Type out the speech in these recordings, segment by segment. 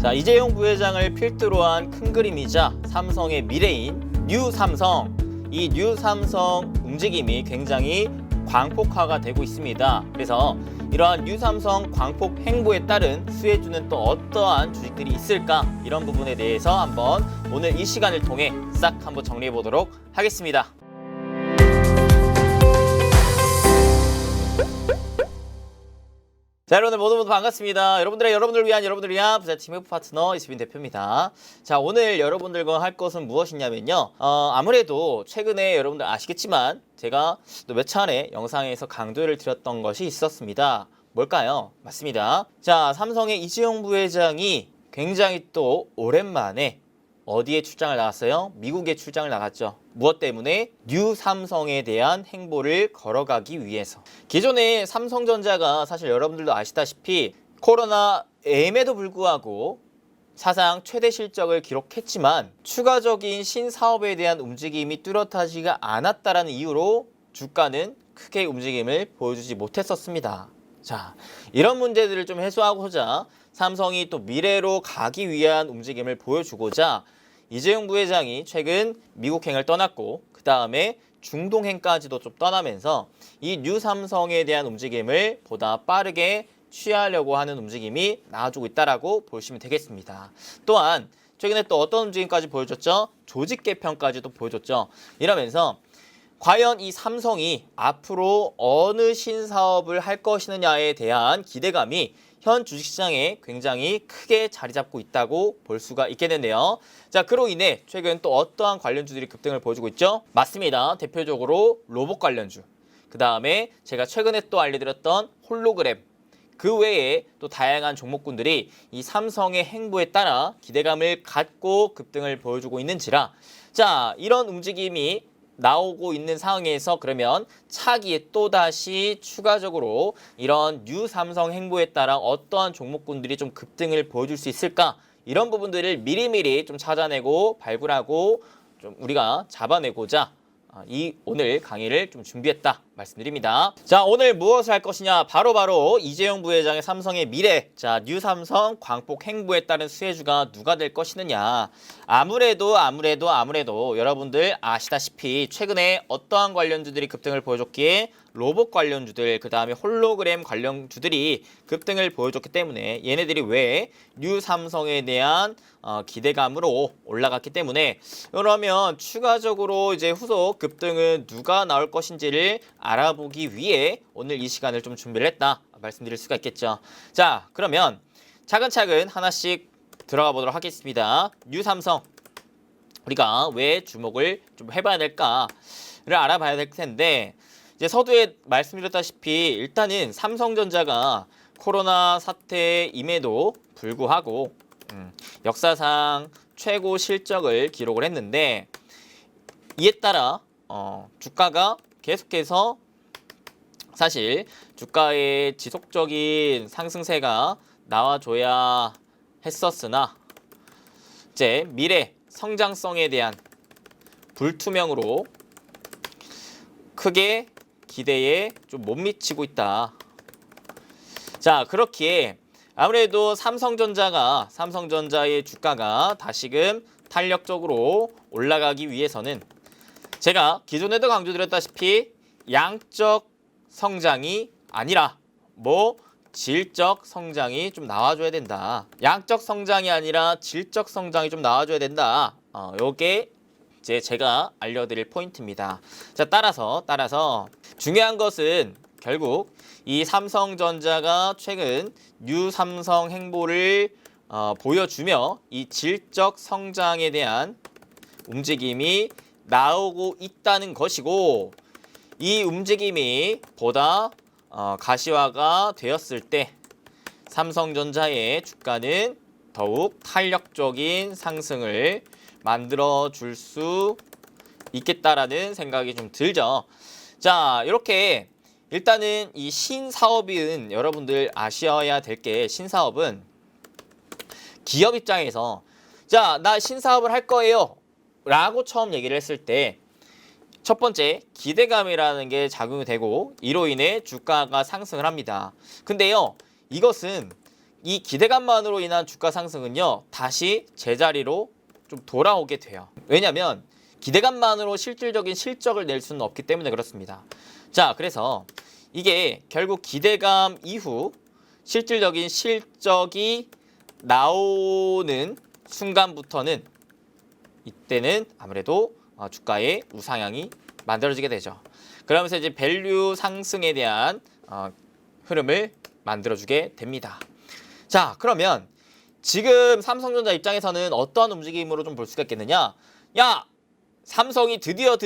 자, 이재용 부회장을 필두로 한 큰 그림이자 삼성의 미래인 뉴 삼성. 이 뉴 삼성 움직임이 굉장히 광폭화가 되고 있습니다. 그래서 이러한 뉴 삼성 광폭 행보에 따른 수혜주는 또 어떠한 주식들이 있을까? 이런 부분에 대해서 한번 오늘 이 시간을 통해 싹 한번 정리해 보도록 하겠습니다. 자, 여러분들 모두 반갑습니다. 여러분들을 위한 부자팀의 파트너 이수빈 대표입니다. 자, 오늘 여러분들과 할 것은 무엇이냐면요. 아무래도 최근에 여러분들 아시겠지만 제가 또 몇 차례 영상에서 강조를 드렸던 것이 있었습니다. 뭘까요? 맞습니다. 자, 삼성의 이재용 부회장이 굉장히 또 오랜만에 어디에 출장을 나갔어요? 미국에 출장을 나갔죠. 무엇 때문에? 뉴 삼성에 대한 행보를 걸어가기 위해서. 기존에 삼성전자가 사실 여러분들도 아시다시피 코로나임에도 불구하고 사상 최대 실적을 기록했지만 추가적인 신사업에 대한 움직임이 뚜렷하지가 않았다는 이유로 주가는 크게 움직임을 보여주지 못했었습니다. 자, 이런 문제들을 좀 해소하고자 삼성이 또 미래로 가기 위한 움직임을 보여주고자 이재용 부회장이 최근 미국행을 떠났고 그 다음에 중동행까지도 좀 떠나면서 이 뉴 삼성에 대한 움직임을 보다 빠르게 취하려고 하는 움직임이 나와주고 있다라고 보시면 되겠습니다. 또한 최근에 또 어떤 움직임까지 보여줬죠? 조직 개편까지도 보여줬죠. 이러면서 과연 이 삼성이 앞으로 어느 신사업을 할 것이냐에 대한 기대감이 현 주식시장에 굉장히 크게 자리 잡고 있다고 볼 수가 있겠는데요. 자, 그로 인해 최근 또 어떠한 관련주들이 급등을 보여주고 있죠? 맞습니다. 대표적으로 로봇 관련주. 그 다음에 제가 최근에 또 알려드렸던 홀로그램. 그 외에 또 다양한 종목군들이 이 삼성의 행보에 따라 기대감을 갖고 급등을 보여주고 있는지라, 자, 이런 움직임이 나오고 있는 상황에서 그러면 차기에 또다시 추가적으로 이런 뉴 삼성 행보에 따라 어떠한 종목군들이 좀 급등을 보여줄 수 있을까? 이런 부분들을 미리미리 좀 찾아내고 발굴하고 좀 우리가 잡아내고자 이 오늘 강의를 좀 준비했다 말씀드립니다. 자, 오늘 무엇을 할 것이냐? 바로 이재용 부회장의 삼성의 미래. 자, 뉴 삼성 광폭 행보에 따른 수혜주가 누가 될 것이느냐? 아무래도 여러분들 아시다시피 최근에 어떠한 관련주들이 급등을 보여줬기에 로봇 관련주들, 그 다음에 홀로그램 관련주들이 급등을 보여줬기 때문에 얘네들이 왜 뉴 삼성에 대한 기대감으로 올라갔기 때문에, 그러면 추가적으로 이제 후속 급등은 누가 나올 것인지를 알아보기 위해 오늘 이 시간을 좀 준비를 했다 말씀드릴 수가 있겠죠. 자, 그러면 차근차근 하나씩 들어가 보도록 하겠습니다. 뉴 삼성 우리가 왜 주목을 좀 해봐야 될까를 알아봐야 될 텐데, 이제 서두에 말씀드렸다시피 일단은 삼성전자가 코로나 사태임에도 불구하고 역사상 최고 실적을 기록을 했는데, 이에 따라 주가가 계속해서 사실 주가의 지속적인 상승세가 나와줘야 했었으나 이제 미래 성장성에 대한 불투명으로 크게 기대에 좀 못 미치고 있다. 자, 그렇기에 아무래도 삼성전자의 주가가 다시금 탄력적으로 올라가기 위해서는 제가 기존에도 강조드렸다시피 양적 성장이 아니라 질적 성장이 좀 나와줘야 된다. 양적 성장이 아니라 질적 성장이 좀 나와줘야 된다. 요게 이제 제가 알려드릴 포인트입니다. 자, 따라서 중요한 것은 결국 이 삼성전자가 최근 뉴 삼성 행보를 보여주며 이 질적 성장에 대한 움직임이 나오고 있다는 것이고, 이 움직임이 보다 가시화가 되었을 때 삼성전자의 주가는 더욱 탄력적인 상승을 만들어 줄 수 있겠다라는 생각이 좀 들죠. 자, 이렇게 일단은 이 신사업은 여러분들 아셔야 될 게, 신사업은 기업 입장에서 자, 나 신사업을 할 거예요 라고 처음 얘기를 했을 때 첫 번째, 기대감이라는 게 작용이 되고 이로 인해 주가가 상승을 합니다. 근데요, 이것은 이 기대감만으로 인한 주가 상승은요, 다시 제자리로 좀 돌아오게 돼요. 왜냐면 기대감만으로 실질적인 실적을 낼 수는 없기 때문에 그렇습니다. 자, 그래서 이게 결국 기대감 이후 실질적인 실적이 나오는 순간부터는 이때는 아무래도 주가의 우상향이 만들어지게 되죠. 그러면서 이제 밸류 상승에 대한 흐름을 만들어주게 됩니다. 자, 그러면 지금 삼성전자 입장에서는 어떠한 움직임으로 좀 볼 수가 있겠느냐? 야, 삼성이 드디어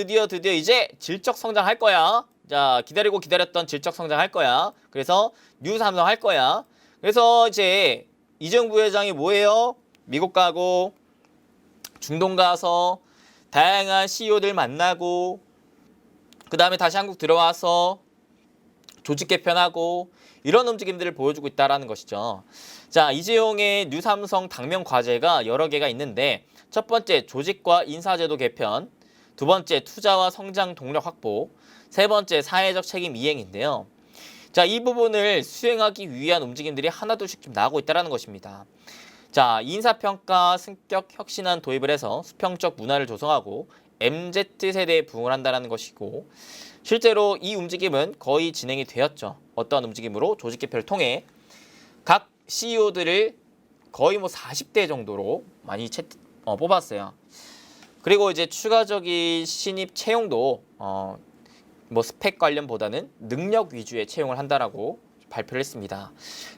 이제 질적 성장할 거야. 자, 기다렸던 질적 성장할 거야. 그래서 뉴 삼성 할 거야. 그래서 이제 이재용 부회장이 뭐예요? 미국 가고 중동 가서 다양한 CEO들 만나고 그 다음에 다시 한국 들어와서 조직 개편하고 이런 움직임들을 보여주고 있다는 것이죠. 자, 이재용의 뉴삼성 당면 과제가 여러 개가 있는데 첫 번째 조직과 인사제도 개편, 두 번째 투자와 성장 동력 확보, 세 번째 사회적 책임 이행인데요. 자, 이 부분을 수행하기 위한 움직임들이 하나둘씩 좀 나오고 있다는 것입니다. 자, 인사평가 승격 혁신안 도입을 해서 수평적 문화를 조성하고 MZ세대에 부응을 한다는 것이고 실제로 이 움직임은 거의 진행이 되었죠. 어떤 움직임으로? 조직 개편을 통해 각 CEO들을 거의 40대 정도로 많이 뽑았어요. 그리고 이제 추가적인 신입 채용도 스펙 관련보다는 능력 위주의 채용을 한다라고 발표를 했습니다.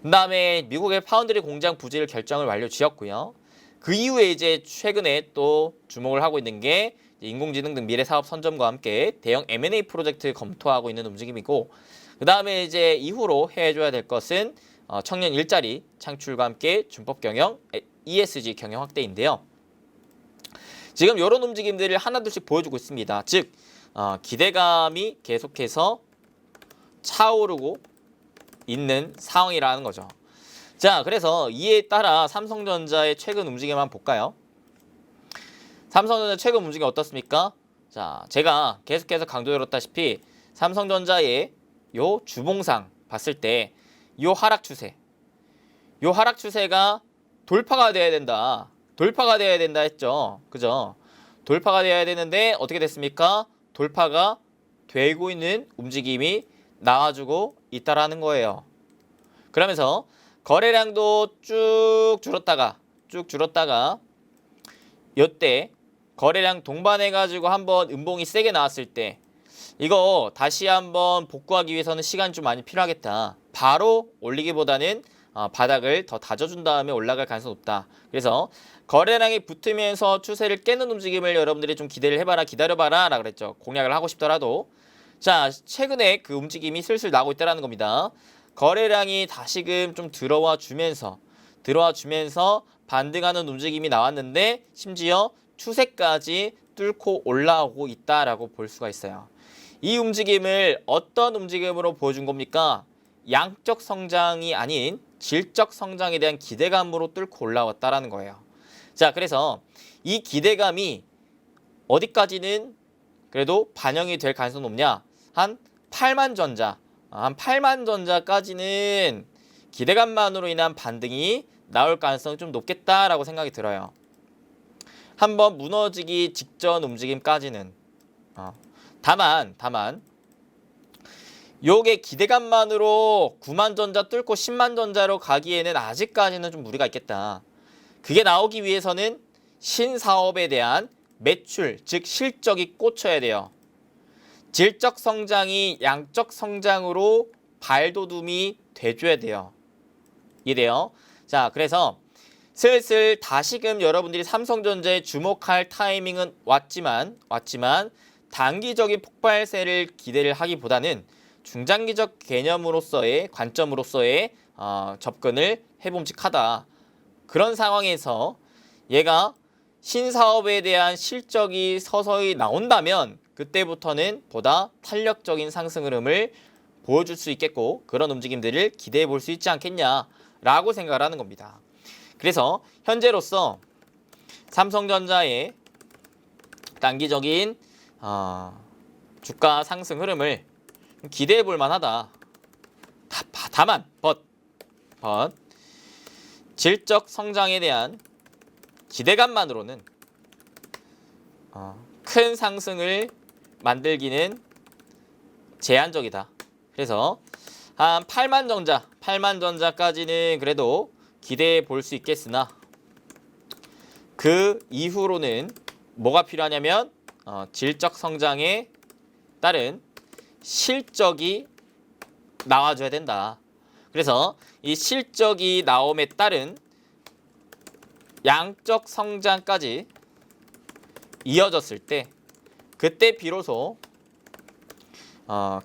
그 다음에 미국의 파운드리 공장 부지를 결정을 완료 지었고요. 그 이후에 이제 최근에 또 주목을 하고 있는 게 인공지능 등 미래 사업 선점과 함께 대형 M&A 프로젝트 검토하고 있는 움직임이고, 그 다음에 이제 이후로 해줘야 될 것은 청년 일자리 창출과 함께 준법 경영, ESG 경영 확대인데요. 지금 이런 움직임들을 하나둘씩 보여주고 있습니다. 즉 기대감이 계속해서 차오르고 있는 상황이라는 거죠. 자, 그래서 이에 따라 삼성전자의 최근 움직임 한번 볼까요? 삼성전자 최근 움직임 어떻습니까? 자, 제가 계속해서 강조드렸다시피 삼성전자의 요 주봉상 봤을 때 요 하락 추세가 돌파가 돼야 된다. 돌파가 돼야 된다 했죠. 그죠? 돌파가 돼야 되는데 어떻게 됐습니까? 돌파가 되고 있는 움직임이 나와주고 있다라는 거예요. 그러면서 거래량도 쭉 줄었다가 이때 거래량 동반해가지고 한번 음봉이 세게 나왔을 때 이거 다시 한번 복구하기 위해서는 시간이 좀 많이 필요하겠다. 바로 올리기보다는 바닥을 더 다져준 다음에 올라갈 가능성이 높다. 그래서 거래량이 붙으면서 추세를 깨는 움직임을 여러분들이 좀 기다려봐라 라고 그랬죠. 공략을 하고 싶더라도. 자, 최근에 그 움직임이 슬슬 나오고 있다는 겁니다. 거래량이 다시금 좀 들어와 주면서 반등하는 움직임이 나왔는데 심지어 추세까지 뚫고 올라오고 있다라고 볼 수가 있어요. 이 움직임을 어떤 움직임으로 보여준 겁니까? 양적 성장이 아닌 질적 성장에 대한 기대감으로 뚫고 올라왔다라는 거예요. 자, 그래서 이 기대감이 어디까지는 그래도 반영이 될 가능성이 높냐? 한 8만 전자까지는 기대감만으로 인한 반등이 나올 가능성이 좀 높겠다라고 생각이 들어요. 한번 무너지기 직전 움직임까지는. 다만 요게 기대감만으로 9만 전자 뚫고 10만 전자로 가기에는 아직까지는 좀 무리가 있겠다. 그게 나오기 위해서는 신사업에 대한 매출, 즉 실적이 꽂혀야 돼요. 질적 성장이 양적 성장으로 발돋움이 돼줘야 돼요. 이래요. 자, 그래서 슬슬 다시금 여러분들이 삼성전자에 주목할 타이밍은 왔지만 단기적인 폭발세를 기대를 하기보다는 중장기적 개념으로서의 관점으로서의 접근을 해봄직하다. 그런 상황에서 얘가 신사업에 대한 실적이 서서히 나온다면 그때부터는 보다 탄력적인 상승 흐름을 보여줄 수 있겠고 그런 움직임들을 기대해 볼 수 있지 않겠냐라고 생각을 하는 겁니다. 그래서 현재로서 삼성전자의 단기적인 주가 상승 흐름을 기대해 볼 만하다. 다만 질적 성장에 대한 기대감만으로는 큰 상승을 만들기는 제한적이다. 그래서 한 8만 전자까지는 그래도 기대해 볼 수 있겠으나 그 이후로는 뭐가 필요하냐면 질적 성장에 따른 실적이 나와줘야 된다. 그래서 이 실적이 나옴에 따른 양적 성장까지 이어졌을 때 그때 비로소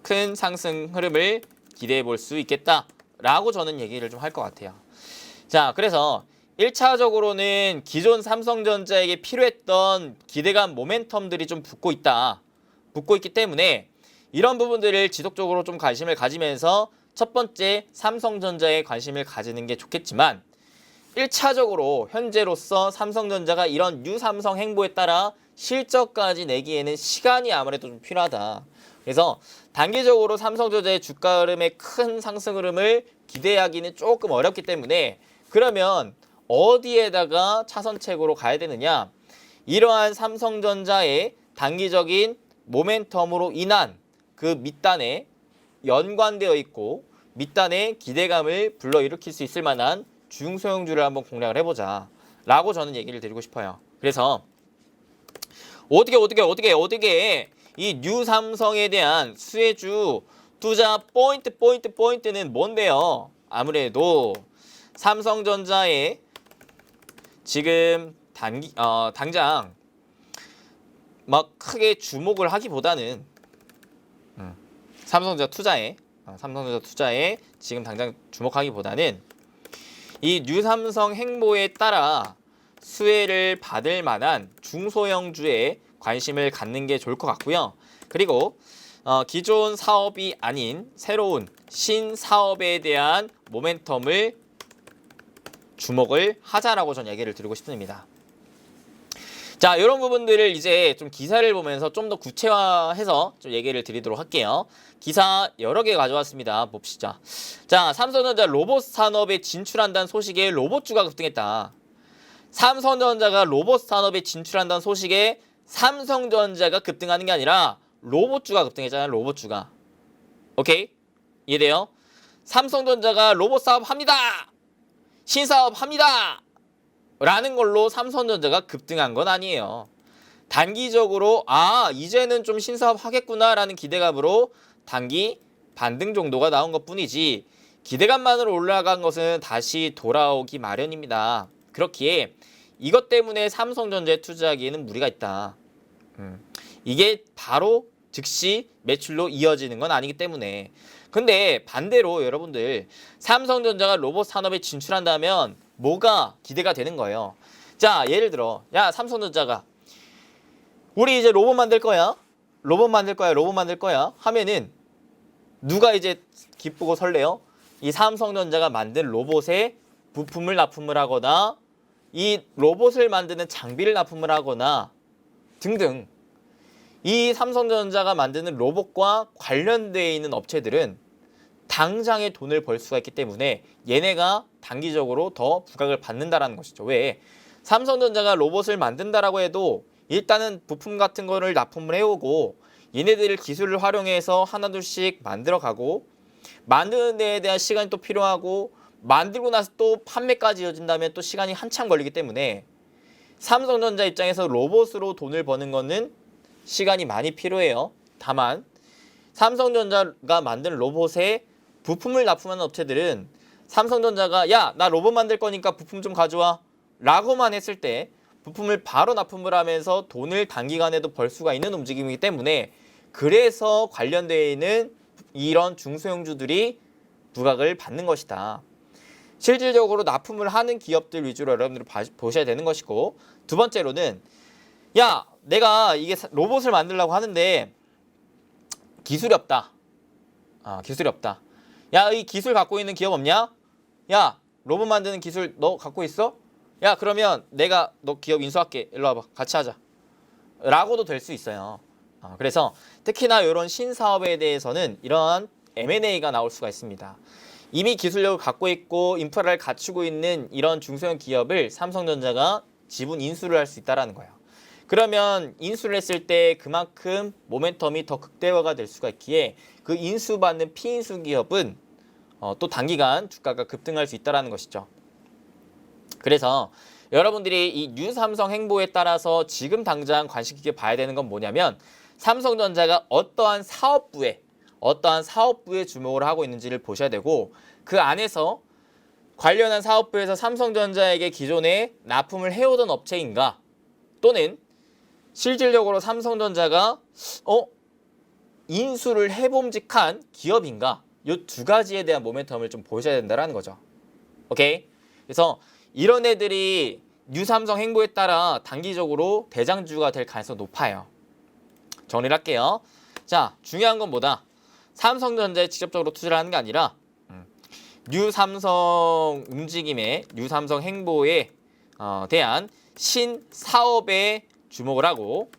큰 상승 흐름을 기대해 볼 수 있겠다라고 저는 얘기를 좀 할 것 같아요. 자, 그래서 1차적으로는 기존 삼성전자에게 필요했던 기대감 모멘텀들이 좀 붙고 있기 때문에 이런 부분들을 지속적으로 좀 관심을 가지면서 첫 번째 삼성전자에 관심을 가지는 게 좋겠지만 1차적으로 현재로서 삼성전자가 이런 뉴삼성 행보에 따라 실적까지 내기에는 시간이 아무래도 좀 필요하다. 그래서 단기적으로 삼성전자의 주가 흐름의 큰 상승 흐름을 기대하기는 조금 어렵기 때문에 그러면 어디에다가 차선책으로 가야 되느냐? 이러한 삼성전자의 단기적인 모멘텀으로 인한 그 밑단에 연관되어 있고 밑단에 기대감을 불러일으킬 수 있을 만한 중소형주를 한번 공략을 해보자 라고 저는 얘기를 드리고 싶어요. 그래서 어떻게 이 뉴삼성에 대한 수혜주 투자 포인트는 뭔데요? 아무래도 삼성전자의 지금 당장 막 크게 주목을 하기보다는 삼성전자 투자에 지금 당장 주목하기보다는 이 뉴삼성 행보에 따라 수혜를 받을 만한 중소형주에 관심을 갖는 게 좋을 것 같고요. 그리고 기존 사업이 아닌 새로운 신사업에 대한 모멘텀을 주목을 하자라고 전 얘기를 드리고 싶습니다. 자, 이런 부분들을 이제 좀 기사를 보면서 좀 더 구체화해서 좀 얘기를 드리도록 할게요. 기사 여러 개 가져왔습니다. 봅시다. 자, 삼성전자 로봇 산업에 진출한다는 소식에 로봇주가 급등했다. 삼성전자가 로봇 산업에 진출한다는 소식에 삼성전자가 급등하는 게 아니라 로봇주가 급등했잖아요. 로봇주가. 오케이? 이해돼요? 삼성전자가 로봇 사업 합니다. 신사업 합니다. 라는 걸로 삼성전자가 급등한 건 아니에요. 단기적으로 이제는 좀 신사업 하겠구나 라는 기대감으로 단기 반등 정도가 나온 것뿐이지 기대감만으로 올라간 것은 다시 돌아오기 마련입니다. 그렇기에 이것 때문에 삼성전자에 투자하기에는 무리가 있다. 이게 바로 즉시 매출로 이어지는 건 아니기 때문에. 근데 반대로 여러분들 삼성전자가 로봇 산업에 진출한다면 뭐가 기대가 되는 거예요. 자, 예를 들어 야, 삼성전자가 우리 이제 로봇 만들 거야 하면은 누가 이제 기쁘고 설레요? 이 삼성전자가 만든 로봇에 부품을 납품을 하거나 이 로봇을 만드는 장비를 납품을 하거나 등등 이 삼성전자가 만드는 로봇과 관련되어 있는 업체들은 당장의 돈을 벌 수가 있기 때문에 얘네가 단기적으로 더 부각을 받는다라는 것이죠. 왜? 삼성전자가 로봇을 만든다라고 해도 일단은 부품 같은 거를 납품을 해오고 얘네들 기술을 활용해서 하나둘씩 만들어가고 만드는 데에 대한 시간이 또 필요하고 만들고 나서 또 판매까지 이어진다면 또 시간이 한참 걸리기 때문에 삼성전자 입장에서 로봇으로 돈을 버는 거는 시간이 많이 필요해요. 다만 삼성전자가 만든 로봇에 부품을 납품하는 업체들은 삼성전자가 야, 나 로봇 만들 거니까 부품 좀 가져와 라고만 했을 때 부품을 바로 납품을 하면서 돈을 단기간에도 벌 수가 있는 움직임이기 때문에 그래서 관련되어 있는 이런 중소형주들이 부각을 받는 것이다. 실질적으로 납품을 하는 기업들 위주로 여러분들이 보셔야 되는 것이고, 두 번째로는 야, 내가 이게 로봇을 만들려고 하는데 기술이 없다. 기술이 없다. 야, 이 기술 갖고 있는 기업 없냐? 야, 로봇 만드는 기술 너 갖고 있어? 야, 그러면 내가 너 기업 인수할게. 일로 와봐. 같이 하자. 라고도 될 수 있어요. 그래서 특히나 이런 신사업에 대해서는 이러한 M&A가 나올 수가 있습니다. 이미 기술력을 갖고 있고 인프라를 갖추고 있는 이런 중소형 기업을 삼성전자가 지분 인수를 할 수 있다는 거예요. 그러면 인수를 했을 때 그만큼 모멘텀이 더 극대화가 될 수가 있기에 그 인수받는 피인수 기업은 또 단기간 주가가 급등할 수 있다는 것이죠. 그래서 여러분들이 이 뉴삼성 행보에 따라서 지금 당장 관심 깊게 봐야 되는 건 뭐냐면 삼성전자가 어떠한 사업부에 주목을 하고 있는지를 보셔야 되고 그 안에서 관련한 사업부에서 삼성전자에게 기존에 납품을 해오던 업체인가 또는 실질적으로 삼성전자가 인수를 해봄직한 기업인가 이 두 가지에 대한 모멘텀을 좀 보셔야 된다는 거죠. 오케이? 그래서 이런 애들이 뉴삼성 행보에 따라 단기적으로 대장주가 될 가능성이 높아요. 정리를 할게요. 자, 중요한 건 뭐다? 삼성전자에 직접적으로 투자를 하는 게 아니라 뉴삼성 움직임에 뉴삼성 행보에 대한 신사업에 주목을 하고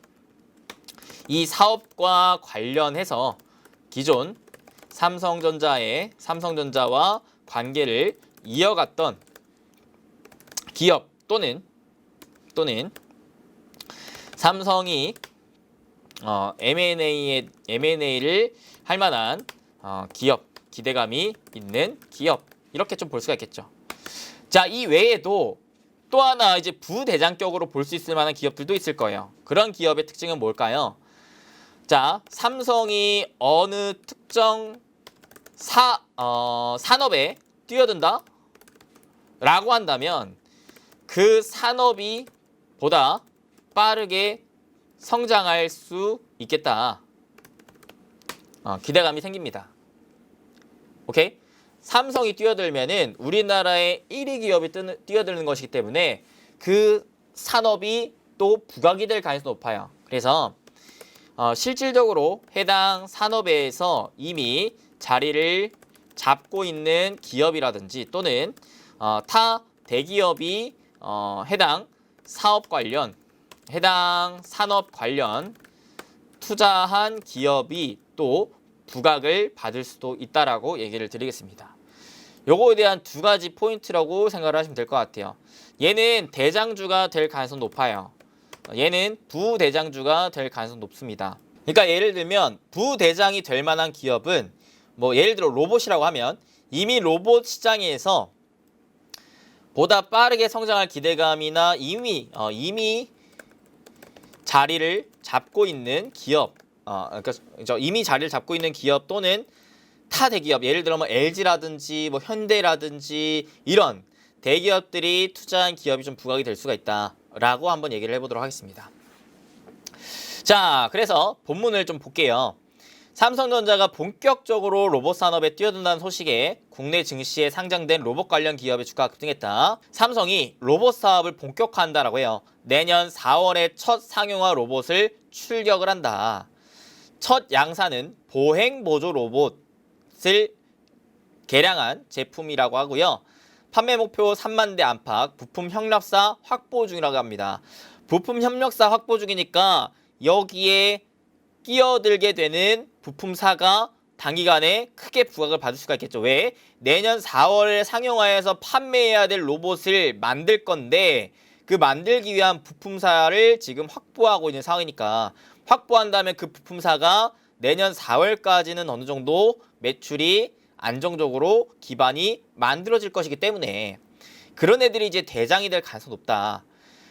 이 사업과 관련해서 기존 삼성전자와 관계를 이어갔던 기업 또는 삼성이 M&A를 할 만한 기업, 기대감이 있는 기업 이렇게 좀 볼 수가 있겠죠. 자, 이 외에도 또 하나 이제 부대장격으로 볼 수 있을 만한 기업들도 있을 거예요. 그런 기업의 특징은 뭘까요? 자, 삼성이 어느 특정 산업에 뛰어든다? 라고 한다면 그 산업이 보다 빠르게 성장할 수 있겠다. 기대감이 생깁니다. 오케이? 삼성이 뛰어들면은 우리나라의 1위 기업이 뛰어드는 것이기 때문에 그 산업이 또 부각이 될 가능성이 높아요. 그래서 실질적으로 해당 산업에서 이미 자리를 잡고 있는 기업이라든지 또는 타 대기업이 해당 산업 관련 투자한 기업이 또 부각을 받을 수도 있다라고 얘기를 드리겠습니다. 요거에 대한 두 가지 포인트라고 생각을 하시면 될 것 같아요. 얘는 대장주가 될 가능성이 높아요. 얘는 부대장주가 될 가능성이 높습니다. 그러니까 예를 들면 부대장이 될 만한 기업은 뭐 예를 들어 로봇이라고 하면 이미 로봇 시장에서 보다 빠르게 성장할 기대감이나 이미 자리를 잡고 있는 기업, 그러니까 이미 자리를 잡고 있는 기업 또는 타 대기업, 예를 들어 뭐 LG라든지 뭐 현대라든지 이런 대기업들이 투자한 기업이 좀 부각이 될 수가 있다라고 한번 얘기를 해보도록 하겠습니다. 자, 그래서 본문을 좀 볼게요. 삼성전자가 본격적으로 로봇 산업에 뛰어든다는 소식에 국내 증시에 상장된 로봇 관련 기업의 주가가 급등했다. 삼성이 로봇 사업을 본격화한다라고 해요. 내년 4월에 첫 상용화 로봇을 출격을 한다. 첫 양산은 보행 보조 로봇을 개량한 제품이라고 하고요. 판매 목표 3만 대 안팎, 부품 협력사 확보 중이라고 합니다. 부품 협력사 확보 중이니까 여기에 끼어들게 되는 부품사가 단기간에 크게 부각을 받을 수가 있겠죠. 왜? 내년 4월에 상용화해서 판매해야 될 로봇을 만들 건데 그 만들기 위한 부품사를 지금 확보하고 있는 상황이니까 확보한다면 그 부품사가 내년 4월까지는 어느 정도 매출이 안정적으로 기반이 만들어질 것이기 때문에 그런 애들이 이제 대장이 될 가능성이 높다.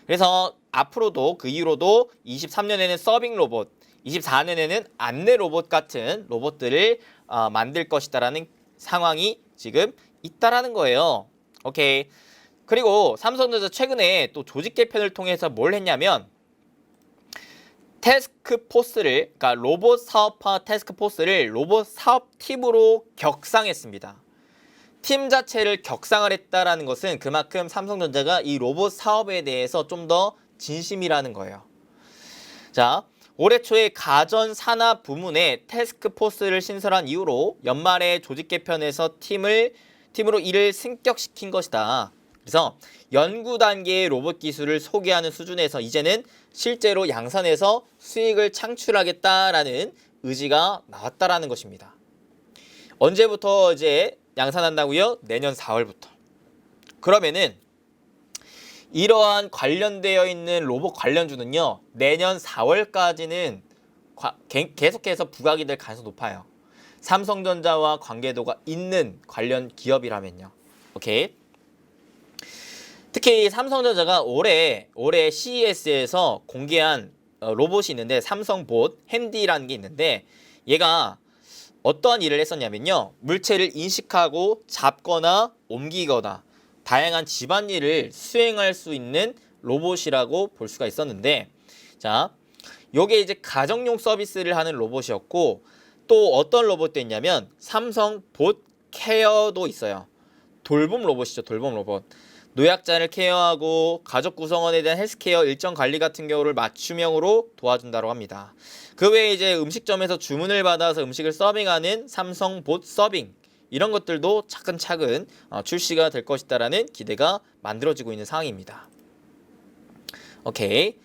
그래서 앞으로도 그 이후로도 23년에는 서빙 로봇, 24년에는 안내 로봇 같은 로봇들을 만들 것이다라는 상황이 지금 있다라는 거예요. 오케이. 그리고 삼성전자 최근에 또 조직 개편을 통해서 뭘 했냐면 태스크포스를, 그러니까 로봇 사업화 태스크포스를 로봇 사업팀으로 격상했습니다. 팀 자체를 격상을 했다라는 것은 그만큼 삼성전자가 이 로봇 사업에 대해서 좀 더 진심이라는 거예요. 자, 올해 초에 가전 산업 부문에 태스크포스를 신설한 이후로 연말에 조직 개편에서 팀으로 일을 승격시킨 것이다. 그래서 연구 단계의 로봇 기술을 소개하는 수준에서 이제는 실제로 양산해서 수익을 창출하겠다라는 의지가 나왔다라는 것입니다. 언제부터 이제 양산한다고요? 내년 4월부터. 그러면은 이러한 관련되어 있는 로봇 관련주는요. 내년 4월까지는 계속해서 부각이 될 가능성이 높아요. 삼성전자와 관계도가 있는 관련 기업이라면요. 오케이. 특히 삼성전자가 올해 CES에서 공개한 로봇이 있는데 삼성봇 핸디라는 게 있는데 얘가 어떠한 일을 했었냐면요. 물체를 인식하고 잡거나 옮기거나 다양한 집안일을 수행할 수 있는 로봇이라고 볼 수가 있었는데 자, 요게 이제 가정용 서비스를 하는 로봇이었고 또 어떤 로봇도 있냐면 삼성봇 케어도 있어요. 돌봄 로봇이죠. 돌봄 로봇. 노약자를 케어하고 가족 구성원에 대한 헬스케어 일정 관리 같은 경우를 맞춤형으로 도와준다고 합니다. 그 외에 이제 음식점에서 주문을 받아서 음식을 서빙하는 삼성봇 서빙 이런 것들도 차근차근 출시가 될 것이다라는 기대가 만들어지고 있는 상황입니다. 오케이.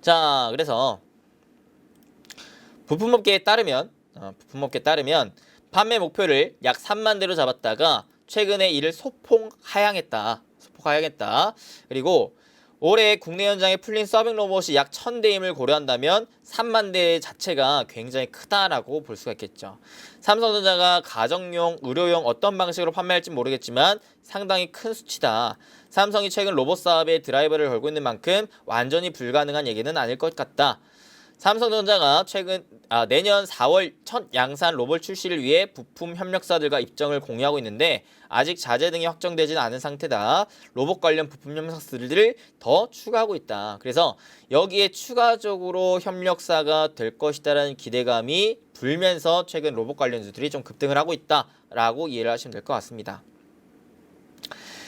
자, 그래서 부품업계에 따르면 판매 목표를 약 3만 대로 잡았다가 최근에 이를 소폭 하향했다. 그리고 올해 국내 현장에 풀린 서빙 로봇이 약 1000대임을 고려한다면 3만 대 자체가 굉장히 크다라고 볼 수가 있겠죠. 삼성전자가 가정용, 의료용 어떤 방식으로 판매할지 모르겠지만 상당히 큰 수치다. 삼성이 최근 로봇 사업에 드라이버를 걸고 있는 만큼 완전히 불가능한 얘기는 아닐 것 같다. 삼성전자가 내년 4월 첫 양산 로봇 출시를 위해 부품 협력사들과 입장을 공유하고 있는데 아직 자재 등이 확정되지는 않은 상태다. 로봇 관련 부품 협력사들을 더 추가하고 있다. 그래서 여기에 추가적으로 협력사가 될 것이다라는 기대감이 불면서 최근 로봇 관련주들이 좀 급등을 하고 있다라고 이해를 하시면 될 것 같습니다.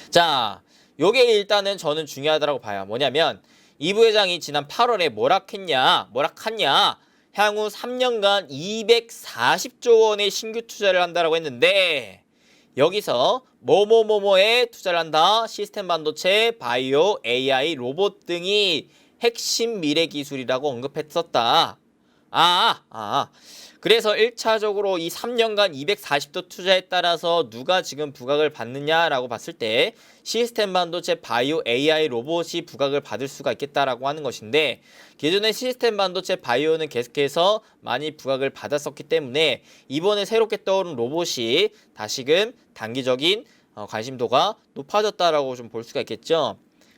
자, 요게 일단은 저는 중요하다고 봐요. 뭐냐면 이 부회장이 지난 8월에 뭐라 했냐 향후 3년간 240조 원의 신규 투자를 한다라고 했는데 여기서 뭐뭐뭐뭐에 투자를 한다. 시스템 반도체, 바이오, AI, 로봇 등이 핵심 미래 기술이라고 언급했었다. 그래서 1차적으로 이 3년간 240조 투자에 따라서 누가 지금 부각을 받느냐라고 봤을 때 시스템 반도체, 바이오, AI, 로봇이 부각을 받을 수가 있겠다라고 하는 것인데 기존의 시스템 반도체, 바이오는 계속해서 많이 부각을 받았었기 때문에 이번에 새롭게 떠오른 로봇이 다시금 단기적인 관심도가 높아졌다라고 좀 볼 수가 있겠죠.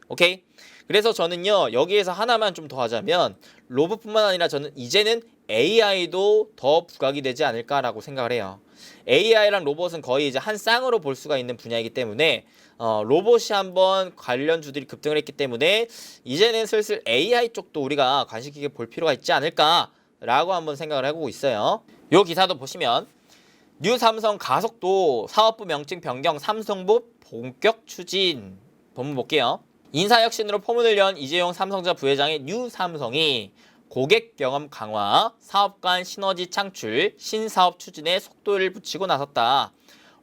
오케이. 그래서 저는요 여기에서 하나만 좀 더 하자면 로봇뿐만 아니라 저는 이제는 AI도 더 부각이 되지 않을까라고 생각을 해요. AI랑 로봇은 거의 이제 한 쌍으로 볼 수가 있는 분야이기 때문에 로봇이 한번 관련주들이 급등을 했기 때문에 이제는 슬슬 AI 쪽도 우리가 관심 있게 볼 필요가 있지 않을까라고 한번 생각을 해보고 있어요. 요 기사도 보시면 뉴 삼성 가속도 사업부 명칭 변경 삼성봇 본격 추진 본문 볼게요. 인사혁신으로 포문을 연 이재용 삼성전자 부회장의 뉴 삼성이 고객 경험 강화, 사업 간 시너지 창출, 신사업 추진에 속도를 붙이고 나섰다.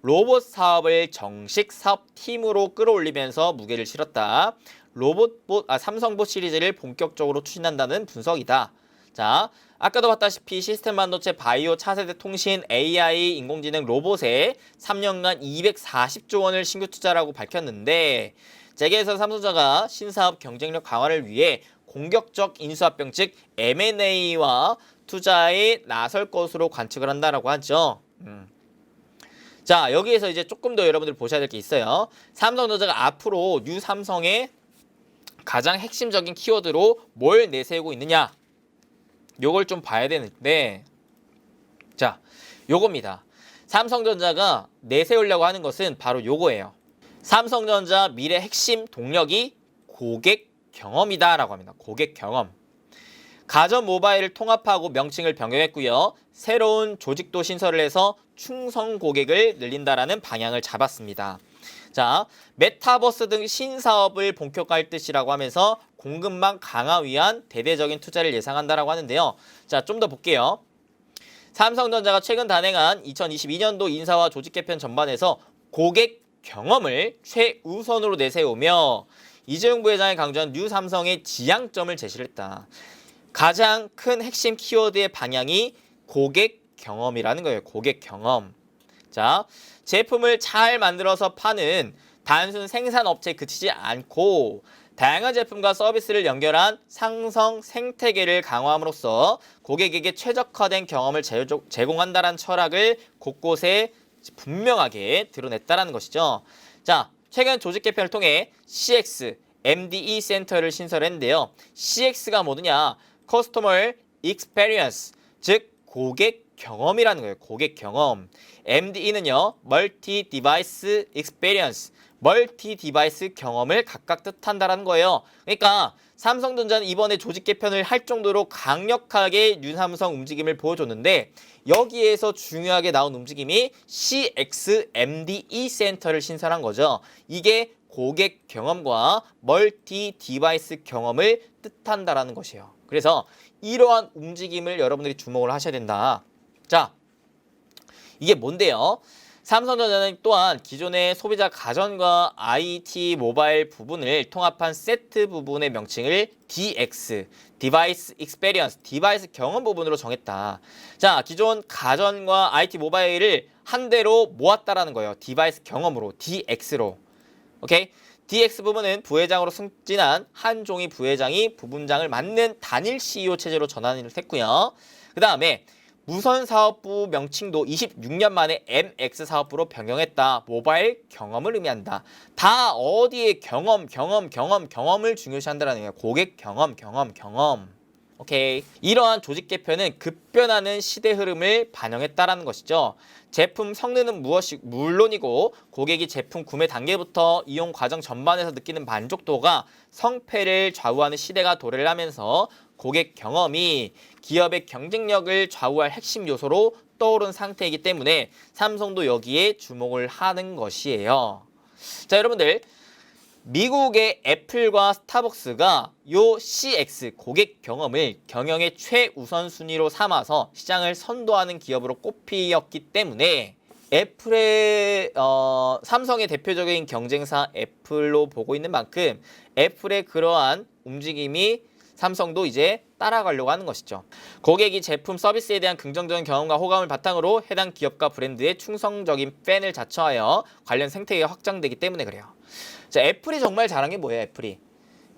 로봇 사업을 정식 사업팀으로 끌어올리면서 무게를 실었다. 삼성봇 시리즈를 본격적으로 추진한다는 분석이다. 자, 아까도 봤다시피 시스템 반도체, 바이오, 차세대 통신, AI, 인공지능, 로봇에 3년간 240조 원을 신규 투자라고 밝혔는데 재계에서 삼성전자가 신사업 경쟁력 강화를 위해 공격적 인수합병 즉 M&A와 투자에 나설 것으로 관측을 한다라고 하죠. 자, 여기에서 이제 조금 더 여러분들 보셔야 될 게 있어요. 삼성전자가 앞으로 뉴 삼성의 가장 핵심적인 키워드로 뭘 내세우고 있느냐 요걸 좀 봐야 되는데 자, 요겁니다. 삼성전자가 내세우려고 하는 것은 바로 요거예요. 삼성전자 미래 핵심 동력이 고객 경험이다 라고 합니다. 고객 경험. 가전 모바일을 통합하고 명칭을 변경했고요. 새로운 조직도 신설을 해서 충성 고객을 늘린다라는 방향을 잡았습니다. 자, 메타버스 등 신사업을 본격화할 뜻이라고 하면서 공급망 강화 위한 대대적인 투자를 예상한다라고 하는데요. 자, 좀 더 볼게요. 삼성전자가 최근 단행한 2022년도 인사와 조직 개편 전반에서 고객 경험을 최우선으로 내세우며 이재용 부회장이 강조한 뉴 삼성의 지향점을 제시를 했다. 가장 큰 핵심 키워드의 방향이 고객 경험이라는 거예요. 고객 경험. 자, 제품을 잘 만들어서 파는 단순 생산업체에 그치지 않고 다양한 제품과 서비스를 연결한 상성 생태계를 강화함으로써 고객에게 최적화된 경험을 제공한다는 철학을 곳곳에 분명하게 드러냈다는 것이죠. 자, 최근 조직 개편을 통해 CX, MDE 센터를 신설했는데요. CX가 뭐느냐? Customer Experience, 즉 고객 경험이라는 거예요. 고객 경험. MDE는요. 멀티 디바이스 익스페리언스. 멀티 디바이스 경험을 각각 뜻한다라는 거예요. 그러니까 삼성전자는 이번에 조직 개편을 할 정도로 강력하게 윤삼성 움직임을 보여줬는데 여기에서 중요하게 나온 움직임이 CXMDE 센터를 신설한 거죠. 이게 고객 경험과 멀티 디바이스 경험을 뜻한다라는 것이에요. 그래서 이러한 움직임을 여러분들이 주목을 하셔야 된다. 자, 이게 뭔데요? 삼성전자는 또한 기존의 소비자 가전과 IT 모바일 부분을 통합한 세트 부분의 명칭을 DX, Device Experience, 디바이스 경험 부분으로 정했다. 자, 기존 가전과 IT 모바일을 한 대로 모았다라는 거예요. 디바이스 경험으로, DX로. 오케이? DX 부분은 부회장으로 승진한 한종희 부회장이 부분장을 맡는 단일 CEO 체제로 전환을 했고요. 그 다음에 무선사업부 명칭도 26년 만에 MX 사업부로 변경했다. 모바일 경험을 의미한다. 다 어디에 경험을 중요시한다는 거예요. 고객 경험. 오케이. 이러한 조직 개편은 급변하는 시대 흐름을 반영했다라는 것이죠. 제품 성능은 물론이고 고객이 제품 구매 단계부터 이용 과정 전반에서 느끼는 만족도가 성패를 좌우하는 시대가 도래를 하면서 고객 경험이 기업의 경쟁력을 좌우할 핵심 요소로 떠오른 상태이기 때문에 삼성도 여기에 주목을 하는 것이에요. 자, 여러분들 미국의 애플과 스타벅스가 요 CX 고객 경험을 경영의 최우선 순위로 삼아서 시장을 선도하는 기업으로 꼽히었기 때문에 애플의 삼성의 대표적인 경쟁사 애플로 보고 있는 만큼 애플의 그러한 움직임이 삼성도 이제 따라가려고 하는 것이죠. 고객이 제품 서비스에 대한 긍정적인 경험과 호감을 바탕으로 해당 기업과 브랜드의 충성적인 팬을 자처하여 관련 생태계가 확장되기 때문에 그래요. 자, 애플이 정말 잘한 게 뭐예요?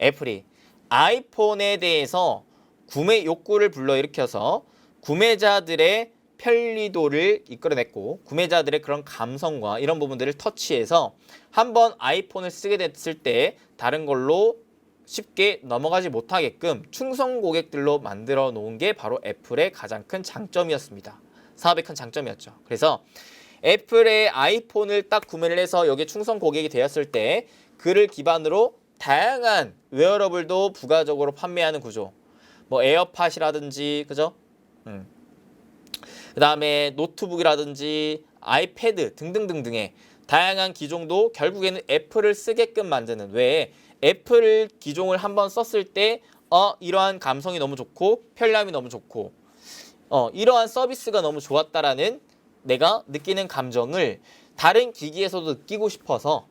애플이 아이폰에 대해서 구매 욕구를 불러일으켜서 구매자들의 편리도를 이끌어냈고 구매자들의 그런 감성과 이런 부분들을 터치해서 한번 아이폰을 쓰게 됐을 때 다른 걸로 쉽게 넘어가지 못하게끔 충성 고객들로 만들어 놓은 게 바로 애플의 가장 큰 장점이었습니다. 사업의 큰 장점이었죠. 그래서 애플의 아이폰을 딱 구매를 해서 여기에 충성 고객이 되었을 때 그를 기반으로 다양한 웨어러블도 부가적으로 판매하는 구조. 뭐 에어팟이라든지 그죠? 그 다음에 노트북이라든지 아이패드 등등등등의 다양한 기종도 결국에는 애플을 쓰게끔 만드는 왜 애플 기종을 한번 썼을 때 이러한 감성이 너무 좋고 편리함이 너무 좋고 이러한 서비스가 너무 좋았다라는 내가 느끼는 감정을 다른 기기에서도 느끼고 싶어서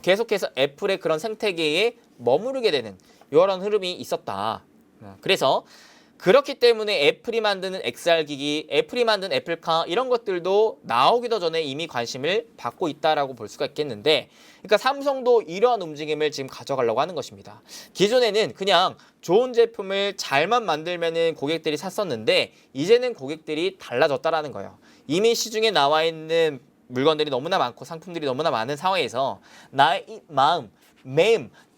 계속해서 애플의 그런 생태계에 머무르게 되는 이런 흐름이 있었다. 그래서 그렇기 때문에 애플이 만드는 XR 기기, 애플이 만든 애플카 이런 것들도 나오기도 전에 이미 관심을 받고 있다라고 볼 수가 있겠는데 그러니까 삼성도 이러한 움직임을 지금 가져가려고 하는 것입니다. 기존에는 그냥 좋은 제품을 잘만 만들면은 고객들이 샀었는데 이제는 고객들이 달라졌다라는 거예요. 이미 시중에 나와 있는 물건들이 너무나 많고 상품들이 너무나 많은 상황에서 나의 마음,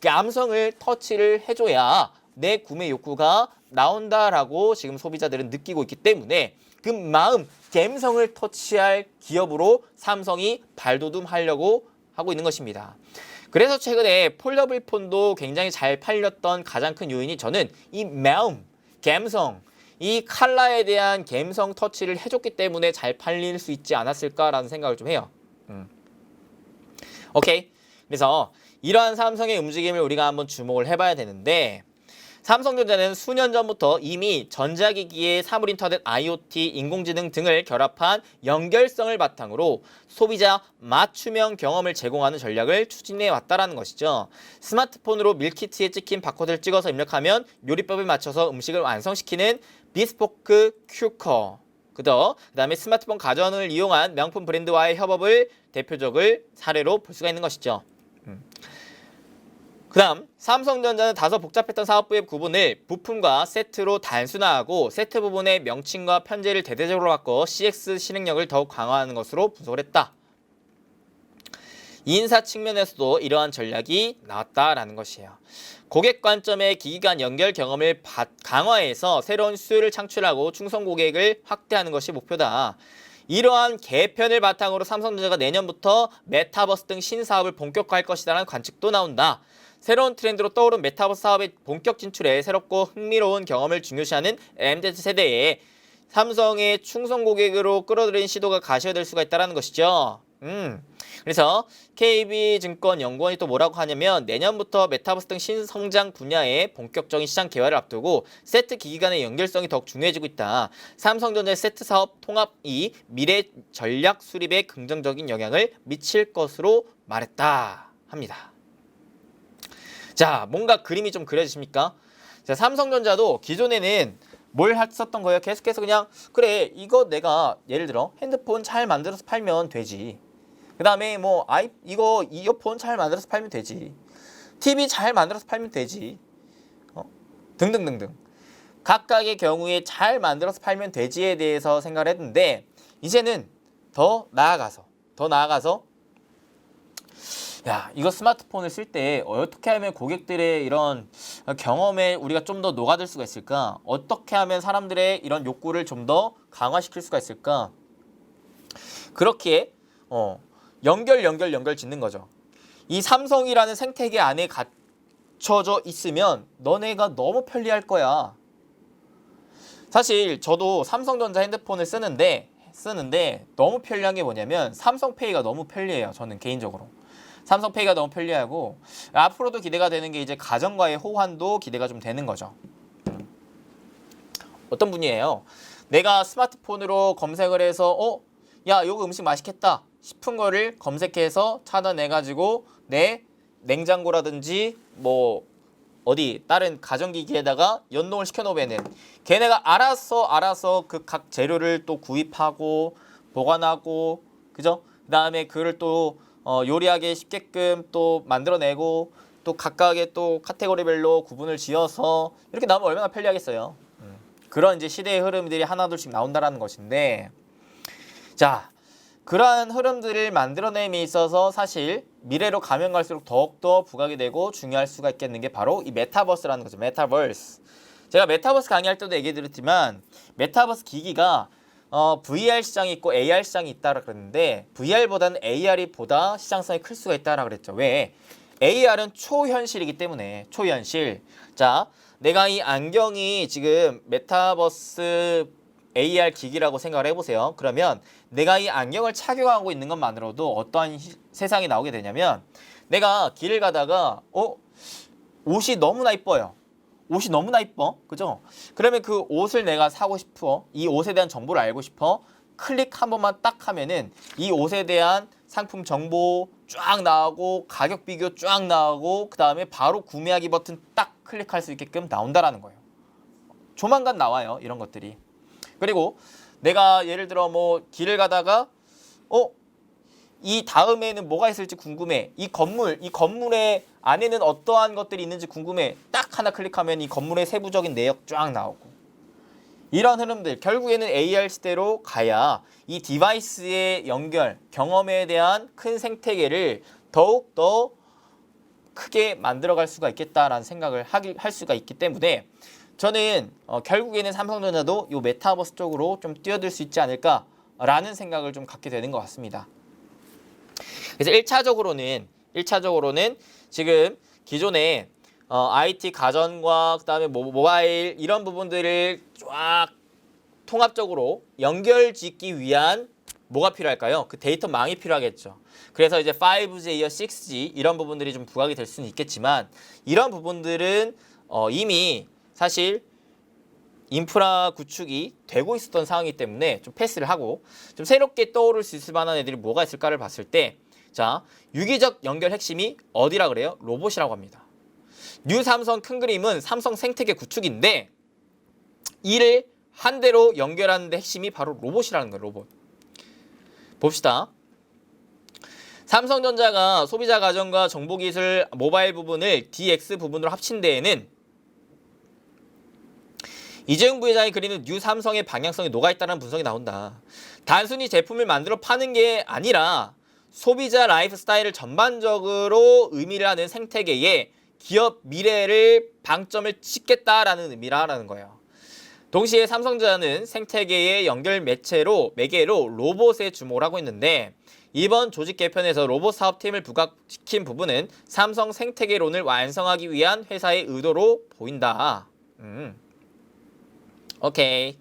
감성을 터치를 해줘야 내 구매 욕구가 나온다라고 지금 소비자들은 느끼고 있기 때문에 그 마음, 감성을 터치할 기업으로 삼성이 발돋움하려고 하고 있는 것입니다. 그래서 최근에 폴더블 폰도 굉장히 잘 팔렸던 가장 큰 요인이 저는 이 마음, 감성, 이 칼라에 대한 감성 터치를 해줬기 때문에 잘 팔릴 수 있지 않았을까라는 생각을 좀 해요. 오케이. 그래서 이러한 삼성의 움직임을 우리가 한번 주목을 해봐야 되는데 삼성전자는 수년 전부터 이미 전자기기의 사물인터넷 IoT, 인공지능 등을 결합한 연결성을 바탕으로 소비자 맞춤형 경험을 제공하는 전략을 추진해 왔다는 것이죠. 스마트폰으로 밀키트에 찍힌 바코드를 찍어서 입력하면 요리법에 맞춰서 음식을 완성시키는 비스포크 큐커, 그다음에 스마트폰 가전을 이용한 명품 브랜드와의 협업을 대표적을 사례로 볼 수가 있는 것이죠. 그다음 삼성전자는 다소 복잡했던 사업부의 구분을 부품과 세트로 단순화하고 세트 부분의 명칭과 편제를 대대적으로 바꿔 CX 실행력을 더욱 강화하는 것으로 분석을 했다. 인사 측면에서도 이러한 전략이 나왔다라는 것이에요. 고객 관점의 기기 간 연결 경험을 강화해서 새로운 수요를 창출하고 충성 고객을 확대하는 것이 목표다. 이러한 개편을 바탕으로 삼성전자가 내년부터 메타버스 등 신사업을 본격화할 것이라는 관측도 나온다. 새로운 트렌드로 떠오른 메타버스 사업의 본격 진출에 새롭고 흥미로운 경험을 중요시하는 MZ세대에 삼성의 충성 고객으로 끌어들이는 시도가 가시화될 수가 있다는 것이죠. 그래서 KB증권연구원이 또 뭐라고 하냐면 내년부터 메타버스 등 신성장 분야의 본격적인 시장 개화를 앞두고 세트 기기 간의 연결성이 더욱 중요해지고 있다. 삼성전자의 세트 사업 통합이 미래 전략 수립에 긍정적인 영향을 미칠 것으로 말했다 합니다. 자, 뭔가 그림이 좀 그려지십니까? 자, 삼성전자도 기존에는 뭘 했었던 거예요? 계속해서 그냥 그래 이거 내가 예를 들어 핸드폰 잘 만들어서 팔면 되지. 그 다음에 뭐 이거 이어폰 잘 만들어서 팔면 되지. TV 잘 만들어서 팔면 되지. 등등등등. 각각의 경우에 잘 만들어서 팔면 되지에 대해서 생각을 했는데 이제는 더 나아가서 야, 이거 스마트폰을 쓸 때 어떻게 하면 고객들의 이런 경험에 우리가 좀 더 녹아들 수가 있을까? 어떻게 하면 사람들의 이런 욕구를 좀 더 강화시킬 수가 있을까? 그렇게 연결 짓는 거죠. 이 삼성이라는 생태계 안에 갇혀져 있으면 너네가 너무 편리할 거야. 사실 저도 삼성전자 핸드폰을 쓰는데 너무 편리한 게 뭐냐면 삼성페이가 너무 편리해요. 저는 개인적으로. 삼성페이가 너무 편리하고 앞으로도 기대가 되는 게 이제 가정과의 호환도 기대가 좀 되는 거죠. 어떤 분이에요? 내가 스마트폰으로 검색을 해서 야, 요거 음식 맛있겠다 싶은 거를 검색해서 찾아내가지고 내 냉장고라든지 뭐 어디 다른 가전기기에다가 연동을 시켜놓으면은 걔네가 알아서 그 각 재료를 또 구입하고 보관하고 그죠? 그 다음에 그를 또 요리하기 쉽게끔 또 만들어내고 또 각각의 또 카테고리별로 구분을 지어서 이렇게 나오면 얼마나 편리하겠어요. 그런 이제 시대의 흐름들이 하나둘씩 나온다라는 것인데 자, 그러한 흐름들을 만들어냄에 있어서 사실 미래로 가면 갈수록 더욱더 부각이 되고 중요할 수가 있겠는 게 바로 이 메타버스라는 거죠. 메타버스. 제가 메타버스 강의할 때도 얘기 드렸지만 메타버스 기기가 VR 시장이 있고 AR 시장이 있다라 그랬는데 VR보다는 AR이 보다 시장성이 클 수가 있다라 그랬죠. 왜? AR은 초현실이기 때문에 초현실. 자, 내가 이 안경이 지금 메타버스 AR 기기라고 생각을 해보세요. 그러면 내가 이 안경을 착용하고 있는 것만으로도 어떠한 세상이 나오게 되냐면 내가 길을 가다가 옷이 너무나 이뻐요. 옷이 너무나 이뻐. 그죠? 그러면 그 옷을 내가 사고 싶어. 이 옷에 대한 정보를 알고 싶어. 클릭 한 번만 딱 하면은 이 옷에 대한 상품 정보 쫙 나오고 가격 비교 쫙 나오고 그 다음에 바로 구매하기 버튼 딱 클릭할 수 있게끔 나온다라는 거예요. 조만간 나와요. 이런 것들이. 그리고 내가 예를 들어 뭐 길을 가다가 이 다음에는 뭐가 있을지 궁금해. 이 건물의 안에는 어떠한 것들이 있는지 궁금해. 딱 하나 클릭하면 이 건물의 세부적인 내역 쫙 나오고. 이런 흐름들 결국에는 AR 시대로 가야 이 디바이스의 연결, 경험에 대한 큰 생태계를 더욱더 크게 만들어갈 수가 있겠다라는 생각을 할 수가 있기 때문에 저는 결국에는 삼성전자도 이 메타버스 쪽으로 좀 뛰어들 수 있지 않을까라는 생각을 좀 갖게 되는 것 같습니다. 그래서 1차적으로는 지금 기존에 IT 가전과 그다음에 모바일 이런 부분들을 쫙 통합적으로 연결짓기 위한 뭐가 필요할까요? 그 데이터망이 필요하겠죠. 그래서 이제 5G, 6G 이런 부분들이 좀 부각이 될 수는 있겠지만 이런 부분들은 이미 사실 인프라 구축이 되고 있었던 상황이기 때문에 좀 패스를 하고 좀 새롭게 떠오를 수 있을 만한 애들이 뭐가 있을까를 봤을 때 자, 유기적 연결 핵심이 어디라 그래요? 로봇이라고 합니다. 뉴 삼성 큰 그림은 삼성 생태계 구축인데 이를 한 대로 연결하는 데 핵심이 바로 로봇이라는 거예요. 로봇. 봅시다. 삼성전자가 소비자 가전과 정보기술 모바일 부분을 DX 부분으로 합친 데에는 이재용 부회장이 그리는 뉴 삼성의 방향성이 녹아있다는 분석이 나온다. 단순히 제품을 만들어 파는 게 아니라 소비자 라이프 스타일을 전반적으로 의미를 하는 생태계에 기업 미래를 방점을 찍겠다라는 의미라는 거예요. 동시에 삼성전자는 생태계의 연결 매개로 로봇에 주목을 하고 있는데 이번 조직 개편에서 로봇 사업팀을 부각시킨 부분은 삼성 생태계론을 완성하기 위한 회사의 의도로 보인다. 오케이.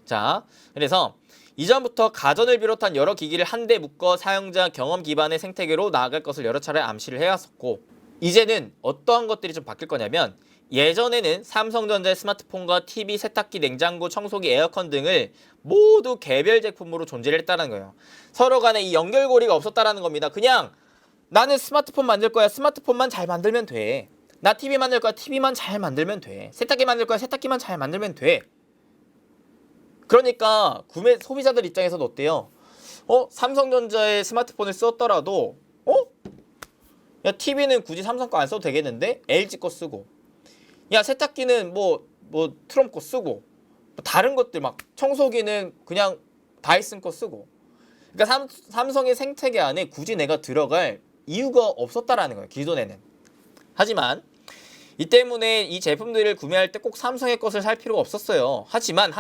자, 그래서 이전부터 가전을 비롯한 여러 기기를 한데 묶어 사용자 경험 기반의 생태계로 나아갈 것을 여러 차례 암시를 해왔었고 이제는 어떠한 것들이 좀 바뀔 거냐면 예전에는 삼성전자의 스마트폰과 TV, 세탁기, 냉장고, 청소기, 에어컨 등을 모두 개별 제품으로 존재를 했다는 거예요. 서로 간에 이 연결고리가 없었다는 겁니다. 그냥 나는 스마트폰 만들 거야. 스마트폰만 잘 만들면 돼. 나 TV 만들 거야. TV만 잘 만들면 돼. 세탁기 만들 거야. 세탁기만 잘 만들면 돼. 그러니까 소비자들 입장에서는 어때요? 삼성전자의 스마트폰을 썼더라도 야 TV는 굳이 삼성 거 안 써도 되겠는데? LG 거 쓰고 야 세탁기는 뭐 트럼프 거 쓰고 다른 것들 막 청소기는 그냥 다이슨 거 쓰고 그러니까 삼성의 생태계 안에 굳이 내가 들어갈 이유가 없었다라는 거예요. 기존에는. 하지만 이 때문에 이 제품들을 구매할 때 꼭 삼성의 것을 살 필요가 없었어요. 하지만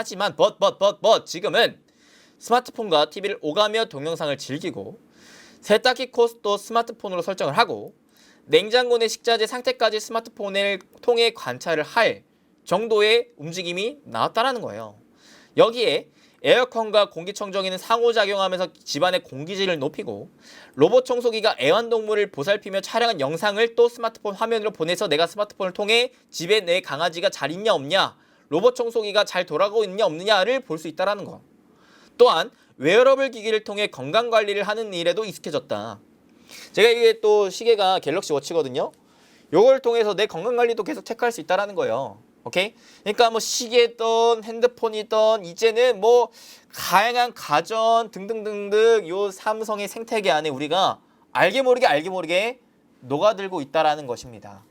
지금은 스마트폰과 TV를 오가며 동영상을 즐기고 세탁기 코스도 스마트폰으로 설정을 하고 냉장고 내 식자재 상태까지 스마트폰을 통해 관찰을 할 정도의 움직임이 나왔다라는 거예요. 여기에 에어컨과 공기청정기는 상호작용하면서 집안의 공기질을 높이고 로봇 청소기가 애완동물을 보살피며 촬영한 영상을 또 스마트폰 화면으로 보내서 내가 스마트폰을 통해 집에 내 강아지가 잘 있냐 없냐 로봇 청소기가 잘 돌아가고 있냐 없느냐를 볼 수 있다는 거. 또한 웨어러블 기기를 통해 건강관리를 하는 일에도 익숙해졌다. 제가 이게 또 시계가 갤럭시 워치거든요. 요걸 통해서 내 건강관리도 계속 체크할 수 있다는 거예요. 오케이? 그러니까 뭐 시계든 핸드폰이든 이제는 뭐 다양한 가전 등등등등 요 삼성의 생태계 안에 우리가 알게 모르게 녹아들고 있다라는 것입니다.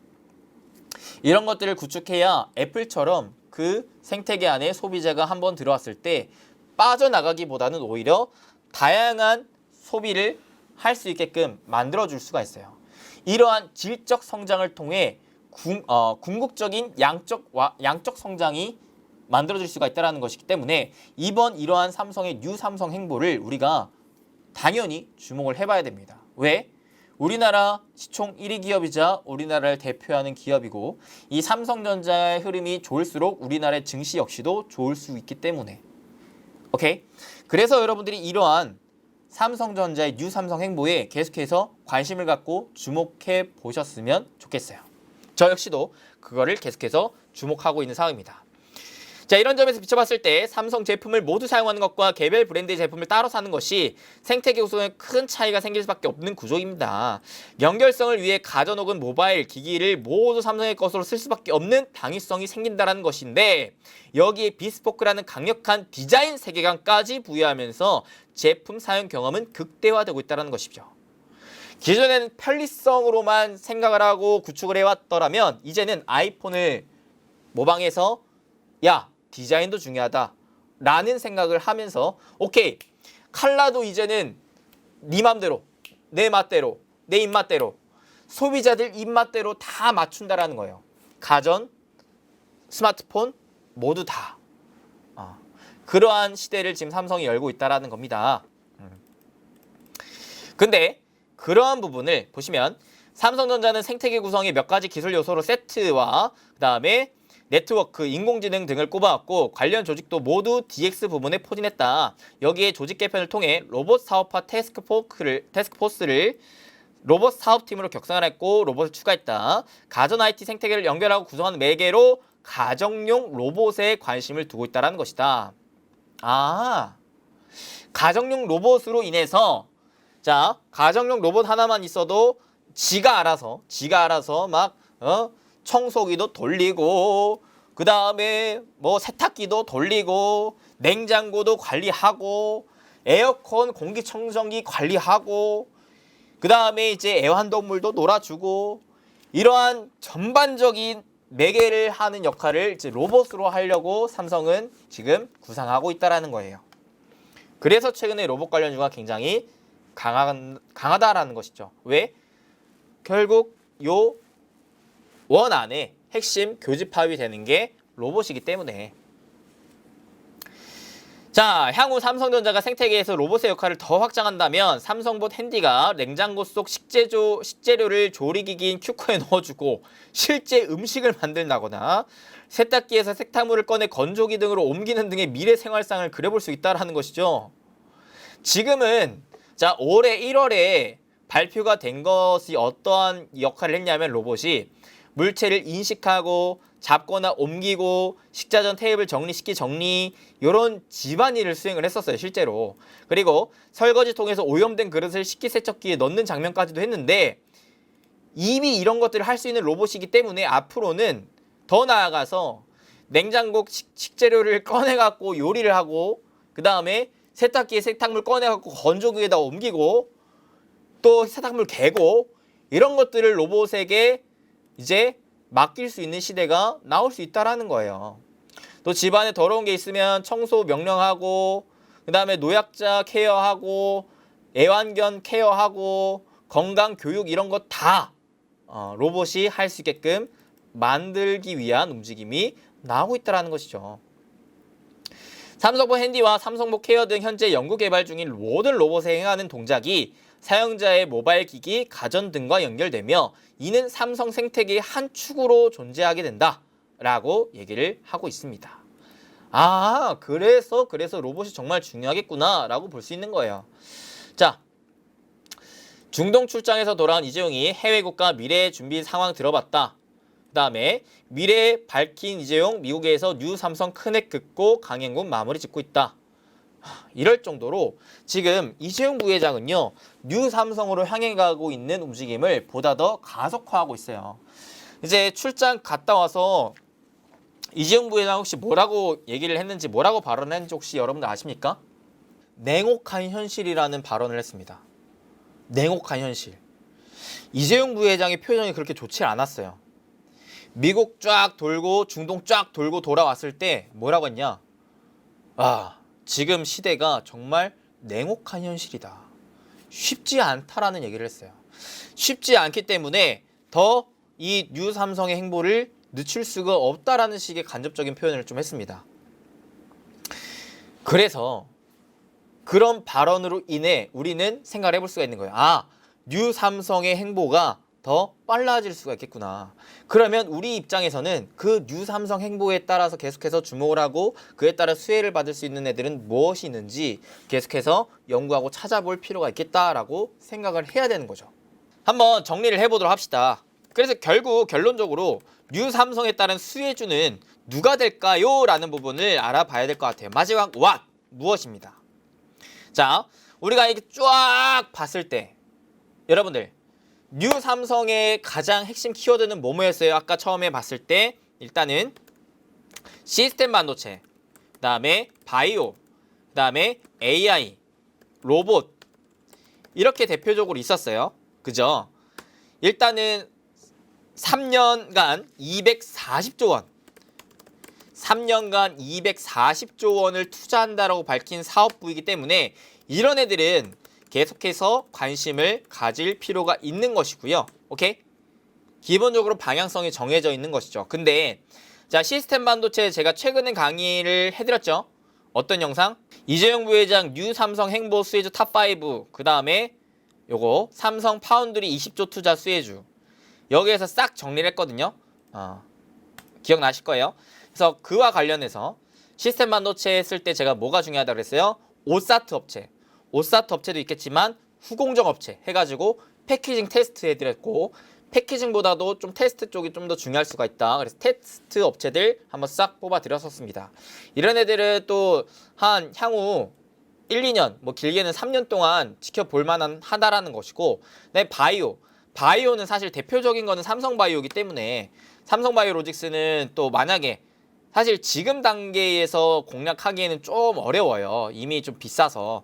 이런 것들을 구축해야 애플처럼 그 생태계 안에 소비자가 한번 들어왔을 때 빠져나가기보다는 오히려 다양한 소비를 할 수 있게끔 만들어줄 수가 있어요. 이러한 질적 성장을 통해 궁극적인 양적 성장이 만들어질 수가 있다는 것이기 때문에 이러한 삼성의 뉴 삼성 행보를 우리가 당연히 주목을 해봐야 됩니다. 왜? 우리나라 시총 1위 기업이자 우리나라를 대표하는 기업이고 이 삼성전자의 흐름이 좋을수록 우리나라의 증시 역시도 좋을 수 있기 때문에 오케이? 그래서 여러분들이 이러한 삼성전자의 뉴 삼성 행보에 계속해서 관심을 갖고 주목해 보셨으면 좋겠어요. 저 역시도 그거를 계속해서 주목하고 있는 상황입니다. 자, 이런 점에서 비춰봤을 때 삼성 제품을 모두 사용하는 것과 개별 브랜드의 제품을 따로 사는 것이 생태계 구성에 큰 차이가 생길 수밖에 없는 구조입니다. 연결성을 위해 가전 혹은 모바일 기기를 모두 삼성의 것으로 쓸 수밖에 없는 당위성이 생긴다는 것인데 여기에 비스포크라는 강력한 디자인 세계관까지 부여하면서 제품 사용 경험은 극대화되고 있다는 것이죠. 기존에는 편리성으로만 생각을 하고 구축을 해왔더라면 이제는 아이폰을 모방해서 야 디자인도 중요하다 라는 생각을 하면서 오케이 컬러도 이제는 네 맘대로 내 맛대로 내 입맛대로 소비자들 입맛대로 다 맞춘다라는 거예요. 가전, 스마트폰 모두 다 그러한 시대를 지금 삼성이 열고 있다라는 겁니다. 근데 그러한 부분을 보시면 삼성전자는 생태계 구성의 몇 가지 기술 요소로 세트와 그 다음에 네트워크, 인공지능 등을 꼽아왔고 관련 조직도 모두 DX 부분에 포진했다. 여기에 조직 개편을 통해 로봇 사업화 태스크포스를 로봇 사업팀으로 격상했고 로봇을 추가했다. 가전 IT 생태계를 연결하고 구성하는 매개로 가정용 로봇에 관심을 두고 있다는 것이다. 가정용 로봇으로 인해서 자, 가정용 로봇 하나만 있어도 지가 알아서 막 청소기도 돌리고 그 다음에 뭐 세탁기도 돌리고 냉장고도 관리하고 에어컨 공기청정기 관리하고 그 다음에 이제 애완동물도 놀아주고 이러한 전반적인 매개를 하는 역할을 이제 로봇으로 하려고 삼성은 지금 구상하고 있다라는 거예요. 그래서 최근에 로봇 관련주가 굉장히 강하다라는 것이죠. 왜? 결국 요 원 안에 핵심 교집합이 되는 게 로봇이기 때문에. 자, 향후 삼성전자가 생태계에서 로봇의 역할을 더 확장한다면 삼성봇 핸디가 냉장고 속 식재료를 조리기기인 큐커에 넣어주고 실제 음식을 만든다거나 세탁기에서 세탁물을 꺼내 건조기 등으로 옮기는 등의 미래 생활상을 그려볼 수 있다는 것이죠. 지금은 자, 올해 1월에 발표가 된 것이 어떠한 역할을 했냐면 로봇이 물체를 인식하고 잡거나 옮기고 식자전 테이블 정리 이런 집안일을 수행을 했었어요, 실제로. 그리고 설거지통에서 오염된 그릇을 식기세척기에 넣는 장면까지도 했는데 이미 이런 것들을 할 수 있는 로봇이기 때문에 앞으로는 더 나아가서 냉장고 식재료를 꺼내갖고 요리를 하고 그 다음에 세탁기에 세탁물 꺼내갖고 건조기에다 옮기고 또 세탁물 개고 이런 것들을 로봇에게 이제 맡길 수 있는 시대가 나올 수 있다라는 거예요. 또 집안에 더러운 게 있으면 청소 명령하고 그 다음에 노약자 케어하고 애완견 케어하고 건강 교육 이런 거 다 로봇이 할 수 있게끔 만들기 위한 움직임이 나오고 있다라는 것이죠. 삼성봇 핸디와 삼성봇 케어 등 현재 연구 개발 중인 모든 로봇에 행하는 동작이 사용자의 모바일 기기, 가전 등과 연결되며 이는 삼성 생태계의 한 축으로 존재하게 된다라고 얘기를 하고 있습니다. 아, 그래서 로봇이 정말 중요하겠구나라고 볼 수 있는 거예요. 자, 중동 출장에서 돌아온 이재용이 해외 국가 미래 준비 상황 들어봤다. 그 다음에 미래 밝힌 이재용 미국에서 뉴 삼성 큰액 긋고 강행군 마무리 짓고 있다. 이럴 정도로 지금 이재용 부회장은요 뉴 삼성으로 향해 가고 있는 움직임을 보다 더 가속화하고 있어요. 이제 출장 갔다 와서 이재용 부회장 혹시 뭐라고 얘기를 했는지 뭐라고 발언을 했는지 혹시 여러분들 아십니까? 냉혹한 현실이라는 발언을 했습니다. 냉혹한 현실. 이재용 부회장의 표정이 그렇게 좋지 않았어요. 미국 쫙 돌고 중동 쫙 돌고 돌아왔을 때 뭐라고 했냐? 지금 시대가 정말 냉혹한 현실이다. 쉽지 않다라는 얘기를 했어요. 쉽지 않기 때문에 더 이 뉴 삼성의 행보를 늦출 수가 없다라는 식의 간접적인 표현을 좀 했습니다. 그래서 그런 발언으로 인해 우리는 생각을 해볼 수가 있는 거예요. 뉴 삼성의 행보가 더 빨라질 수가 있겠구나. 그러면 우리 입장에서는 그 뉴 삼성 행보에 따라서 계속해서 주목을 하고 그에 따라 수혜를 받을 수 있는 애들은 무엇이 있는지 계속해서 연구하고 찾아볼 필요가 있겠다라고 생각을 해야 되는 거죠. 한번 정리를 해보도록 합시다. 그래서 결국 결론적으로 뉴 삼성에 따른 수혜주는 누가 될까요? 라는 부분을 알아봐야 될 것 같아요. 마지막 what 무엇입니다. 자, 우리가 이렇게 쫙 봤을 때 여러분들 뉴 삼성의 가장 핵심 키워드는 뭐뭐였어요? 아까 처음에 봤을 때 일단은 시스템 반도체, 그 다음에 바이오, 그 다음에 AI, 로봇 이렇게 대표적으로 있었어요. 그죠? 일단은 3년간 240조 원 3년간 240조 원을 투자한다라고 밝힌 사업부이기 때문에 이런 애들은 계속해서 관심을 가질 필요가 있는 것이고요. 오케이? 기본적으로 방향성이 정해져 있는 것이죠. 근데 자, 시스템 반도체 제가 최근에 강의를 해드렸죠. 어떤 영상? 이재용 부회장 뉴 삼성 행보 수혜주 탑5 그 다음에 요거 삼성 파운드리 20조 투자 수혜주 여기에서 싹 정리를 했거든요. 기억나실 거예요. 그래서 그와 관련해서 시스템 반도체 했을 때 제가 뭐가 중요하다고 그랬어요? 오사트 업체. 오사트 업체도 있겠지만 후공정 업체 해가지고 패키징 테스트 해드렸고 패키징보다도 좀 테스트 쪽이 좀 더 중요할 수가 있다. 그래서 테스트 업체들 한번 싹 뽑아드렸었습니다. 이런 애들은 또 한 향후 1, 2년 뭐 길게는 3년 동안 지켜볼 만한 하다라는 것이고 네, 바이오는 사실 대표적인 거는 삼성바이오이기 때문에 삼성바이오로직스는 또 만약에 사실 지금 단계에서 공략하기에는 좀 어려워요. 이미 좀 비싸서.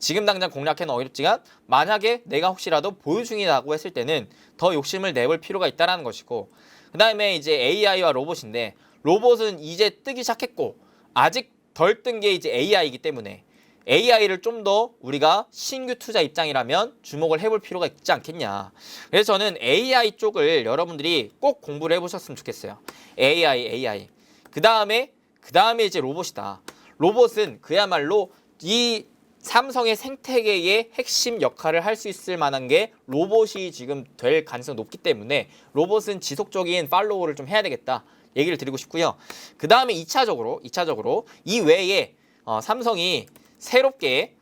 지금 당장 공략해는 어렵지만 만약에 내가 혹시라도 보유 중이라고 했을 때는 더 욕심을 내볼 필요가 있다는 것이고, 그 다음에 이제 AI와 로봇인데, 로봇은 이제 뜨기 시작했고 아직 덜 뜬 게 이제 AI이기 때문에 AI를 좀 더 우리가 신규 투자 입장이라면 주목을 해볼 필요가 있지 않겠냐. 그래서 저는 AI 쪽을 여러분들이 꼭 공부를 해보셨으면 좋겠어요. AI. 그 다음에 이제 로봇이다. 로봇은 그야말로 이 삼성의 생태계의 핵심 역할을 할 수 있을 만한 게 로봇이 지금 될 가능성이 높기 때문에 로봇은 지속적인 팔로우를 좀 해야 되겠다 얘기를 드리고 싶고요. 그 다음에 2차적으로 이 외에 삼성이 새롭게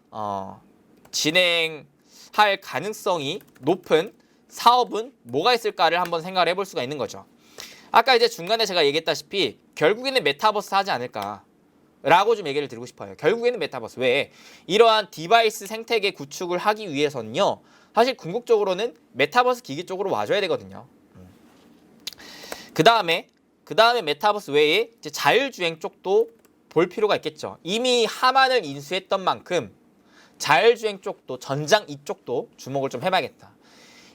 진행할 가능성이 높은 사업은 뭐가 있을까를 한번 생각을 해볼 수가 있는 거죠. 아까 이제 중간에 제가 얘기했다시피 결국에는 메타버스 하지 않을까 라고 좀 얘기를 드리고 싶어요. 결국에는 메타버스. 왜? 이러한 디바이스 생태계 구축을 하기 위해서는요, 사실 궁극적으로는 메타버스 기기 쪽으로 와줘야 되거든요. 그 다음에 메타버스 외에 이제 자율주행 쪽도 볼 필요가 있겠죠. 이미 하만을 인수했던 만큼 자율주행 쪽도, 전장 이쪽도 주목을 좀 해봐야겠다.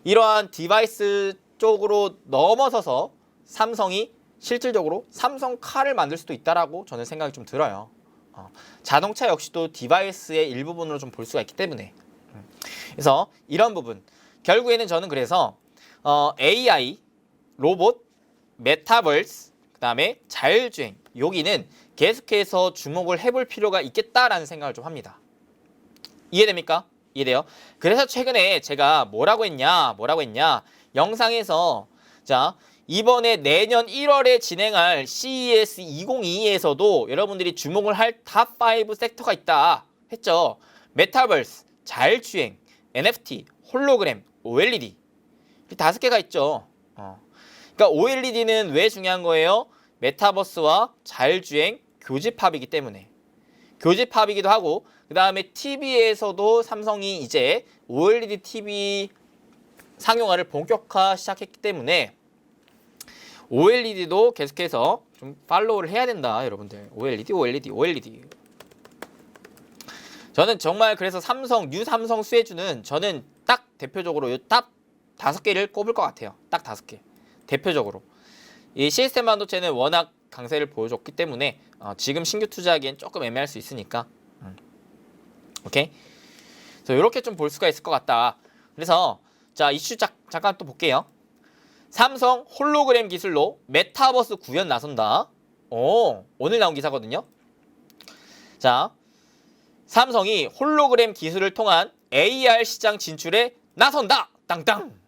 이러한 디바이스 쪽으로 넘어서서 삼성이 실질적으로 삼성카를 만들 수도 있다라고 저는 생각이 좀 들어요. 자동차 역시도 디바이스의 일부분으로 좀 볼 수가 있기 때문에. 그래서 이런 부분. 결국에는 저는 그래서 AI, 로봇, 메타버스, 그 다음에 자율주행, 여기는 계속해서 주목을 해볼 필요가 있겠다라는 생각을 좀 합니다. 이해됩니까? 이해돼요? 그래서 최근에 제가 뭐라고 했냐? 영상에서 자, 이번에 내년 1월에 진행할 CES 2022에서도 여러분들이 주목을 할 탑5 섹터가 있다 했죠. 메타버스, 자율주행, NFT, 홀로그램, OLED 이 5개가 있죠. 그러니까 OLED는 왜 중요한 거예요? 메타버스와 자율주행 교집합이기 때문에. 교집합이기도 하고, 그 다음에 TV에서도 삼성이 이제 OLED TV 상용화를 본격화 시작했기 때문에 OLED도 계속해서 좀 팔로우를 해야 된다, 여러분들. OLED. 저는 정말 그래서 뉴 삼성 수혜주는 저는 딱 대표적으로 이 탑 5개를 꼽을 것 같아요. 딱 5개. 대표적으로. 이 시스템 반도체는 워낙 강세를 보여줬기 때문에 지금 신규 투자하기엔 조금 애매할 수 있으니까. 오케이? 그래서 이렇게 좀 볼 수가 있을 것 같다. 그래서 자, 이슈 잠깐 또 볼게요. 삼성 홀로그램 기술로 메타버스 구현 나선다. 오늘 나온 기사거든요. 자, 삼성이 홀로그램 기술을 통한 AR 시장 진출에 나선다. 땅땅.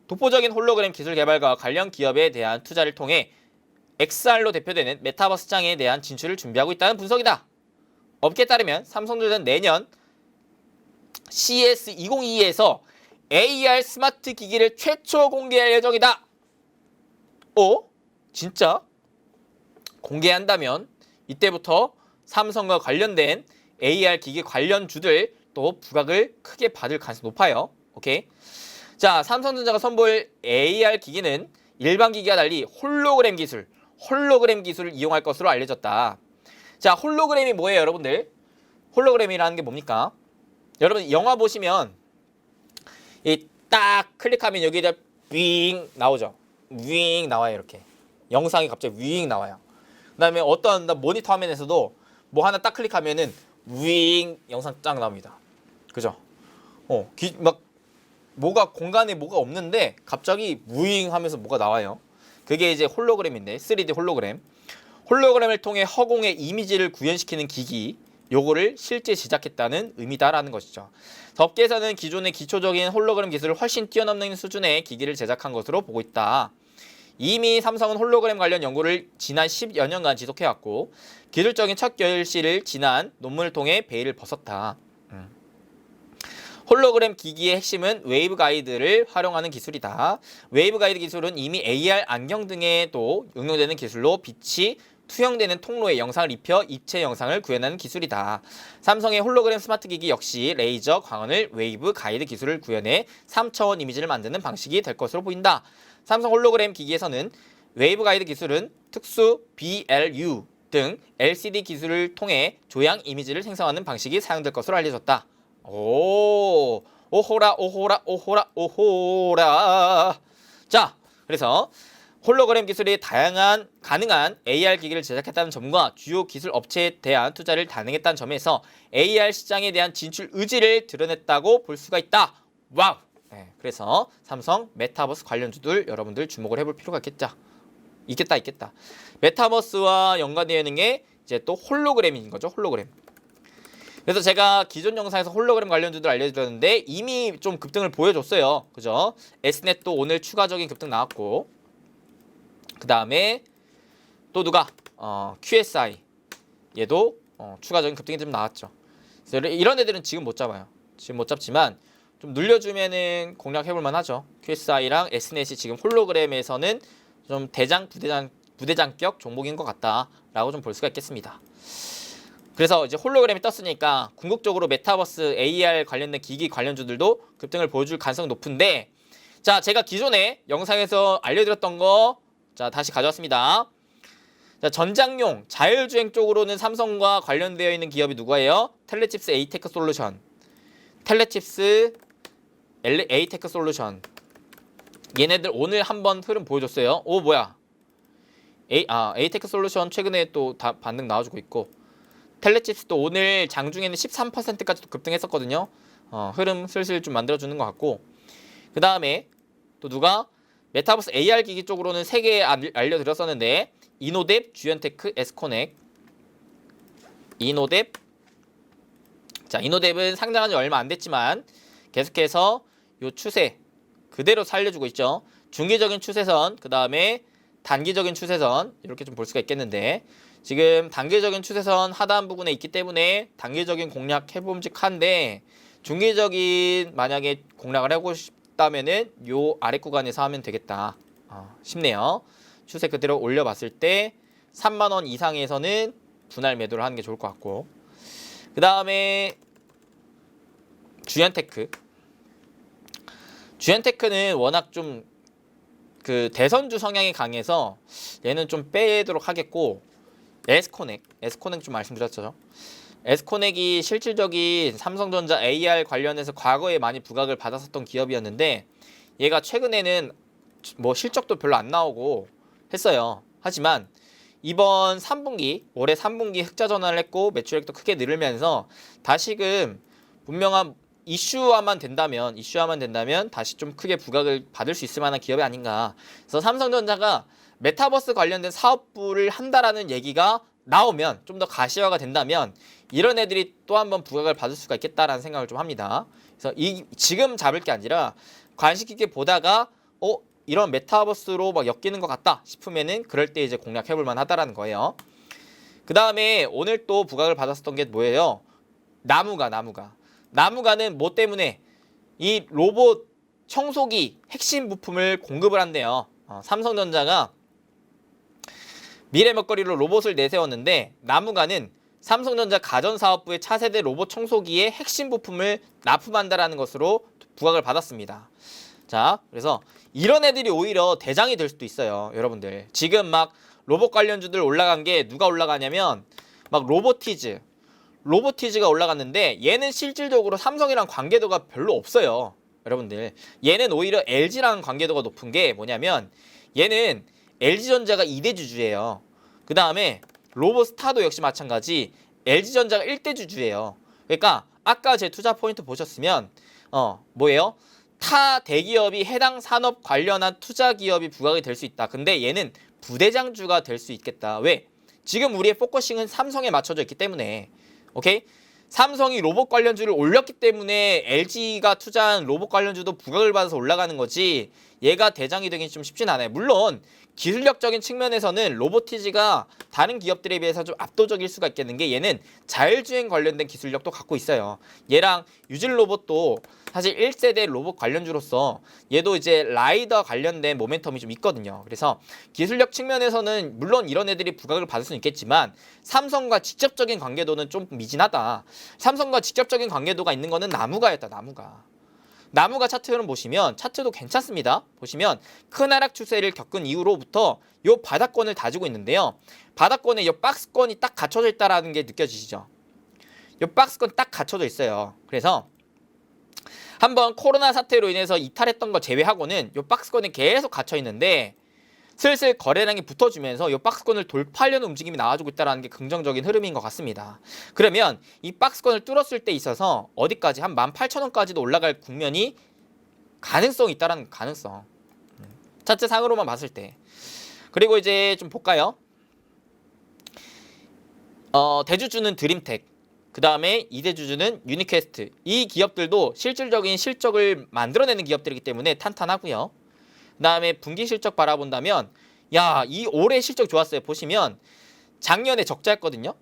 독보적인 홀로그램 기술 개발과 관련 기업에 대한 투자를 통해 XR로 대표되는 메타버스 시장에 대한 진출을 준비하고 있다는 분석이다. 업계에 따르면 삼성전자는 내년 CES 2022에서 AR 스마트 기기를 최초 공개할 예정이다. 진짜? 공개한다면 이때부터 삼성과 관련된 AR 기기 관련주들 또 부각을 크게 받을 가능성이 높아요. 오케이? 자, 삼성전자가 선보일 AR 기기는 일반 기기와 달리 홀로그램 기술을 이용할 것으로 알려졌다. 자, 홀로그램이 뭐예요, 여러분들? 홀로그램이라는 게 뭡니까? 여러분 영화 보시면 이 딱 클릭하면 여기다 윙 나오죠. 윙 나와요, 이렇게. 영상이 갑자기 윙 나와요. 그다음에 어떤 모니터 화면에서도 뭐 하나 딱 클릭하면은 윙 영상 쫙 나옵니다. 그죠? 막 뭐가 공간에 뭐가 없는데 갑자기 무잉 하면서 뭐가 나와요. 그게 이제 홀로그램인데 3D 홀로그램. 홀로그램을 통해 허공의 이미지를 구현시키는 기기, 요거를 실제 제작했다는 의미다라는 것이죠. 업계에서는 기존의 기초적인 홀로그램 기술을 훨씬 뛰어넘는 수준의 기기를 제작한 것으로 보고 있다. 이미 삼성은 홀로그램 관련 연구를 지난 10여 년간 지속해왔고 기술적인 첫 결실을 지난 논문을 통해 베일을 벗었다. 홀로그램 기기의 핵심은 웨이브 가이드를 활용하는 기술이다. 웨이브 가이드 기술은 이미 AR 안경 등에도 응용되는 기술로 빛이 투영되는 통로에 영상을 입혀 입체 영상을 구현하는 기술이다. 삼성의 홀로그램 스마트 기기 역시 레이저 광원을 웨이브 가이드 기술을 구현해 3차원 이미지를 만드는 방식이 될 것으로 보인다. 삼성 홀로그램 기기에서는 웨이브 가이드 기술은 특수 BLU 등 LCD 기술을 통해 조향 이미지를 생성하는 방식이 사용될 것으로 알려졌다. 오, 오호라 오호라 오호라 오호라. 자, 그래서 홀로그램 기술이 가능한 AR 기기를 제작했다는 점과 주요 기술 업체에 대한 투자를 단행했다는 점에서 AR 시장에 대한 진출 의지를 드러냈다고 볼 수가 있다. 와우! 네, 그래서 삼성 메타버스 관련주들 여러분들 주목을 해볼 필요가 있겠죠. 있겠다. 메타버스와 연관되어 있는 게 이제 또 홀로그램인 거죠. 홀로그램. 그래서 제가 기존 영상에서 홀로그램 관련주들 알려드렸는데 이미 좀 급등을 보여줬어요. 그죠? S넷도 오늘 추가적인 급등 나왔고, 그 다음에 또 누가? QSI 얘도 추가적인 급등이 좀 나왔죠. 그래서 이런 애들은 지금 못 잡아요. 지금 못 잡지만 좀 늘려주면은 공략해볼만 하죠. QSI랑 S넷이 지금 홀로그램에서는 좀 부대장격 종목인 것 같다라고 좀 볼 수가 있겠습니다. 그래서 이제 홀로그램이 떴으니까 궁극적으로 메타버스 AR 관련된 기기 관련주들도 급등을 보여줄 가능성이 높은데, 자, 제가 기존에 영상에서 알려드렸던 거 자 다시 가져왔습니다. 자, 전장용 자율주행 쪽으로는 삼성과 관련되어 있는 기업이 누구예요? 텔레칩스 에이테크 솔루션. 텔레칩스 에이테크 솔루션. 얘네들 오늘 한번 흐름 보여줬어요. 오, 뭐야? 에이테크 솔루션 최근에 또 반등 나와주고 있고, 텔레칩스도 오늘 장중에는 13%까지도 급등했었거든요. 흐름 슬슬 좀 만들어주는 것 같고, 그 다음에 또 누가? 메타버스 AR 기기 쪽으로는 3개 알려드렸었는데, 이노뎁, 주연테크, 에스코넥. 이노뎁. 자, 이노뎁은 상장한 지 얼마 안 됐지만 계속해서 요 추세 그대로 살려주고 있죠. 중기적인 추세선, 그 다음에 단기적인 추세선, 이렇게 좀 볼 수가 있겠는데, 지금 단기적인 추세선 하단 부분에 있기 때문에 단기적인 공략 해봄직한데, 중기적인 만약에 공략을 하고 싶다면은 요 아래 구간에서 하면 되겠다 싶네요. 추세 그대로 올려봤을 때 3만원 이상에서는 분할 매도를 하는 게 좋을 것 같고, 그 다음에 주연테크는 워낙 좀 그 대선주 성향이 강해서 얘는 좀 빼도록 하겠고, 에스코넥 좀 말씀드렸죠. 에스코넥이 실질적인 삼성전자 AR 관련해서 과거에 많이 부각을 받았었던 기업이었는데, 얘가 최근에는 뭐 실적도 별로 안 나오고 했어요. 하지만 이번 3분기, 올해 3분기 흑자 전환을 했고 매출액도 크게 늘으면서 다시금 분명한 이슈화만 된다면 다시 좀 크게 부각을 받을 수 있을 만한 기업이 아닌가. 그래서 삼성전자가 메타버스 관련된 사업부를 한다라는 얘기가 나오면, 좀 더 가시화가 된다면 이런 애들이 또 한번 부각을 받을 수가 있겠다라는 생각을 좀 합니다. 그래서 지금 잡을 게 아니라 관심 깊게 보다가 이런 메타버스로 막 엮이는 것 같다 싶으면은 그럴 때 이제 공략해볼 만하다라는 거예요. 그 다음에 오늘 또 부각을 받았었던 게 뭐예요? 나무가는 뭐 때문에? 이 로봇 청소기 핵심 부품을 공급을 한대요. 삼성전자가 미래 먹거리로 로봇을 내세웠는데, 나무가는 삼성전자 가전사업부의 차세대 로봇 청소기의 핵심 부품을 납품한다라는 것으로 부각을 받았습니다. 자, 그래서 이런 애들이 오히려 대장이 될 수도 있어요. 여러분들 지금 막 로봇 관련주들 올라간 게 누가 올라가냐면 막 로보티즈가 올라갔는데, 얘는 실질적으로 삼성이랑 관계도가 별로 없어요. 여러분들 얘는 오히려 LG랑 관계도가 높은 게 뭐냐면, 얘는 LG전자가 2대 주주예요. 그 다음에 로보스타도 역시 마찬가지 LG전자가 1대 주주예요. 그러니까 아까 제 투자 포인트 보셨으면 뭐예요? 타 대기업이 해당 산업 관련한 투자 기업이 부각이 될 수 있다. 근데 얘는 부대장주가 될 수 있겠다. 왜? 지금 우리의 포커싱은 삼성에 맞춰져 있기 때문에. 오케이? 삼성이 로봇 관련주를 올렸기 때문에 LG가 투자한 로봇 관련주도 부각을 받아서 올라가는 거지, 얘가 대장이 되긴 좀 쉽진 않아요. 물론 기술력적인 측면에서는 로보티즈가 다른 기업들에 비해서 좀 압도적일 수가 있겠는 게, 얘는 자율주행 관련된 기술력도 갖고 있어요. 얘랑 유질 로봇도 사실 1세대 로봇 관련주로서 얘도 이제 라이더 관련된 모멘텀이 좀 있거든요. 그래서 기술력 측면에서는 물론 이런 애들이 부각을 받을 수는 있겠지만 삼성과 직접적인 관계도는 좀 미진하다. 삼성과 직접적인 관계도가 있는 거는 나무가였다. 나무가 차트를 보시면 차트도 괜찮습니다. 보시면 큰 하락 추세를 겪은 이후로부터 요 바닥권을 다지고 있는데요. 바닥권에 요 박스권이 딱 갖춰져 있다라는 게 느껴지시죠? 요 박스권 딱 갖춰져 있어요. 그래서 한번 코로나 사태로 인해서 이탈했던 거 제외하고는 요 박스권이 계속 갇혀 있는데 슬슬 거래량이 붙어주면서 이 박스권을 돌파하려는 움직임이 나와주고 있다는 게 긍정적인 흐름인 것 같습니다. 그러면 이 박스권을 뚫었을 때 있어서 어디까지 한 18,000원까지도 올라갈 국면이 가능성이 있다는 가능성. 차트상으로만 봤을 때. 그리고 이제 좀 볼까요? 대주주는 드림텍. 그 다음에 2대주주는 유니퀘스트. 이 기업들도 실질적인 실적을 만들어내는 기업들이기 때문에 탄탄하고요. 그 다음에 분기 실적 바라본다면 이 올해 실적 좋았어요. 보시면 작년에 적자였거든요.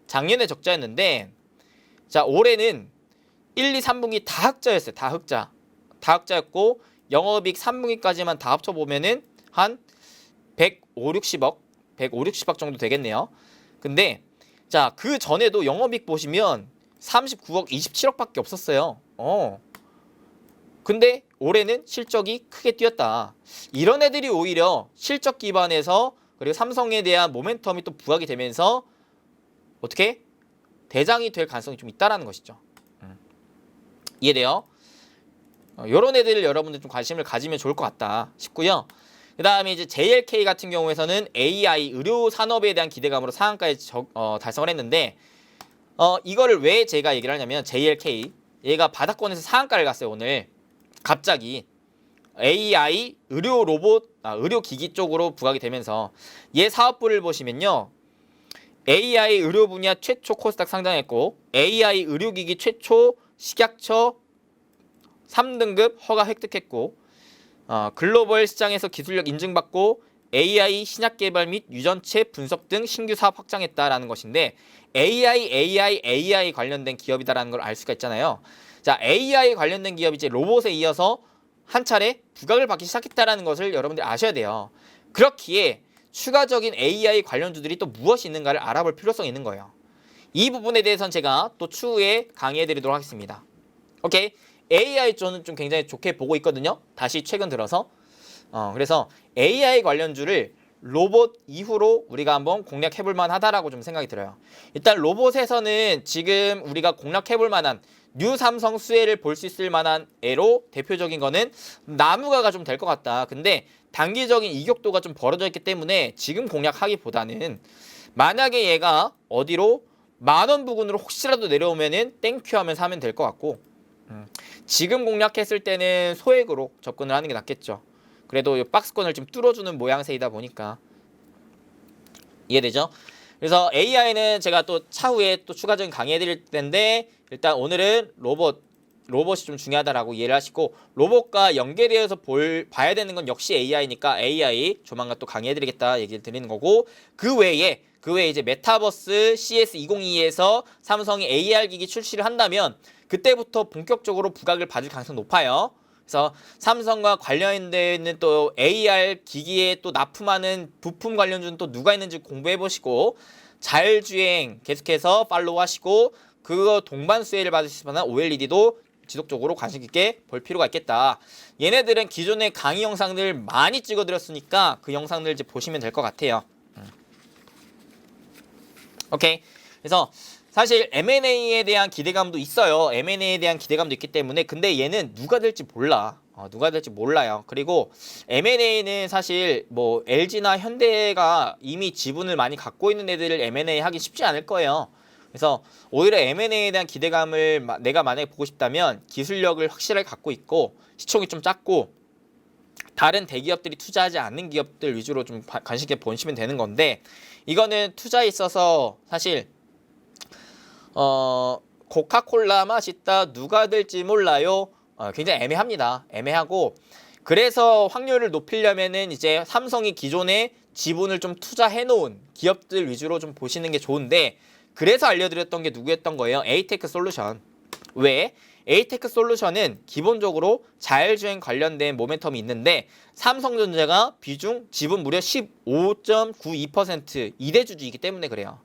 작년에 적자였는데 자 올해는 1, 2, 3분기 다 흑자였어요. 다 흑자였고 영업이익 3분기까지만 다 합쳐보면은 한 150, 60억 정도 되겠네요. 근데 자 그 전에도 영업이익 보시면 39억, 27억밖에 없었어요. 근데 올해는 실적이 크게 뛰었다. 이런 애들이 오히려 실적 기반에서 그리고 삼성에 대한 모멘텀이 또 부각이 되면서 어떻게 대장이 될 가능성이 좀 있다라는 것이죠. 이해돼요? 이런 애들을 여러분들 좀 관심을 가지면 좋을 것 같다 싶고요. 그 다음에 이제 JLK 같은 경우에서는 AI 의료 산업에 대한 기대감으로 상한가에 달성을 했는데 이거를 왜 제가 얘기를 하냐면 JLK 얘가 바닥권에서 상한가를 갔어요. 오늘 갑자기 AI 의료 로봇, 의료 기기 쪽으로 부각이 되면서 얘 사업부를 보시면요. AI 의료 분야 최초 코스닥 상장했고 AI 의료기기 최초 식약처 3등급 허가 획득했고 글로벌 시장에서 기술력 인증받고 AI 신약 개발 및 유전체 분석 등 신규 사업 확장했다라는 것인데 AI 관련된 기업이다라는 걸 알 수가 있잖아요. 자, AI 관련된 기업이 이제 로봇에 이어서 한 차례 부각을 받기 시작했다라는 것을 여러분들 아셔야 돼요. 그렇기에 추가적인 AI 관련주들이 또 무엇이 있는가를 알아볼 필요성이 있는 거예요. 이 부분에 대해서는 제가 또 추후에 강의해 드리도록 하겠습니다. 오케이. AI 저는 좀 굉장히 좋게 보고 있거든요. 다시 최근 들어서. 그래서 AI 관련주를 로봇 이후로 우리가 한번 공략해볼 만하다라고 좀 생각이 들어요. 일단 로봇에서는 지금 우리가 공략해볼 만한 뉴 삼성 수혜를 볼 수 있을 만한 애로 대표적인 거는 나무가가 좀 될 것 같다. 근데 단기적인 이격도가 좀 벌어져 있기 때문에 지금 공략하기보다는 만약에 얘가 어디로 10,000원 부근으로 혹시라도 내려오면은 땡큐 하면서 하면 될 것 같고 지금 공략했을 때는 소액으로 접근을 하는 게 낫겠죠. 그래도 이 박스권을 좀 뚫어주는 모양새이다 보니까 이해되죠? 그래서 AI는 제가 또 차후에 또 추가적인 강의해 드릴 텐데 일단 오늘은 로봇이 좀 중요하다라고 이해를 하시고 로봇과 연계되어서 봐야 되는 건 역시 AI니까 AI 조만간 또 강의해 드리겠다 얘기를 드리는 거고 그 외에 이제 메타버스 CS2022에서 삼성이 AR 기기 출시를 한다면 그때부터 본격적으로 부각을 받을 가능성이 높아요. 그래서 삼성과 관련된 또 AR 기기에 또 납품하는 부품 관련주는 또 누가 있는지 공부해 보시고 자율주행 계속해서 팔로우 하시고 그거 동반 수혜를 받을 수 있는 OLED도 지속적으로 관심 있게 볼 필요가 있겠다. 얘네들은 기존의 강의 영상들 많이 찍어드렸으니까 그 영상들 이제 보시면 될 것 같아요. 오케이. 그래서 사실 M&A에 대한 기대감도 있어요. M&A에 대한 기대감도 있기 때문에 근데 얘는 누가 될지 몰라. 누가 될지 몰라요. 그리고 M&A는 사실 뭐 LG나 현대가 이미 지분을 많이 갖고 있는 애들을 M&A 하기 쉽지 않을 거예요. 그래서 오히려 M&A에 대한 기대감을 내가 만약에 보고 싶다면 기술력을 확실하게 갖고 있고 시총이 좀 작고 다른 대기업들이 투자하지 않는 기업들 위주로 좀 관심 있게 보시면 되는 건데 이거는 투자에 있어서 사실 코카콜라 맛있다 누가 될지 몰라요. 굉장히 애매합니다. 애매하고 그래서 확률을 높이려면은 이제 삼성이 기존에 지분을 좀 투자해 놓은 기업들 위주로 좀 보시는 게 좋은데 그래서 알려드렸던 게 누구였던 거예요? 에이테크 솔루션. 왜? 에이테크 솔루션은 기본적으로 자율주행 관련된 모멘텀이 있는데 삼성전자가 비중 지분 무려 15.92% 2대 주주이기 때문에 그래요.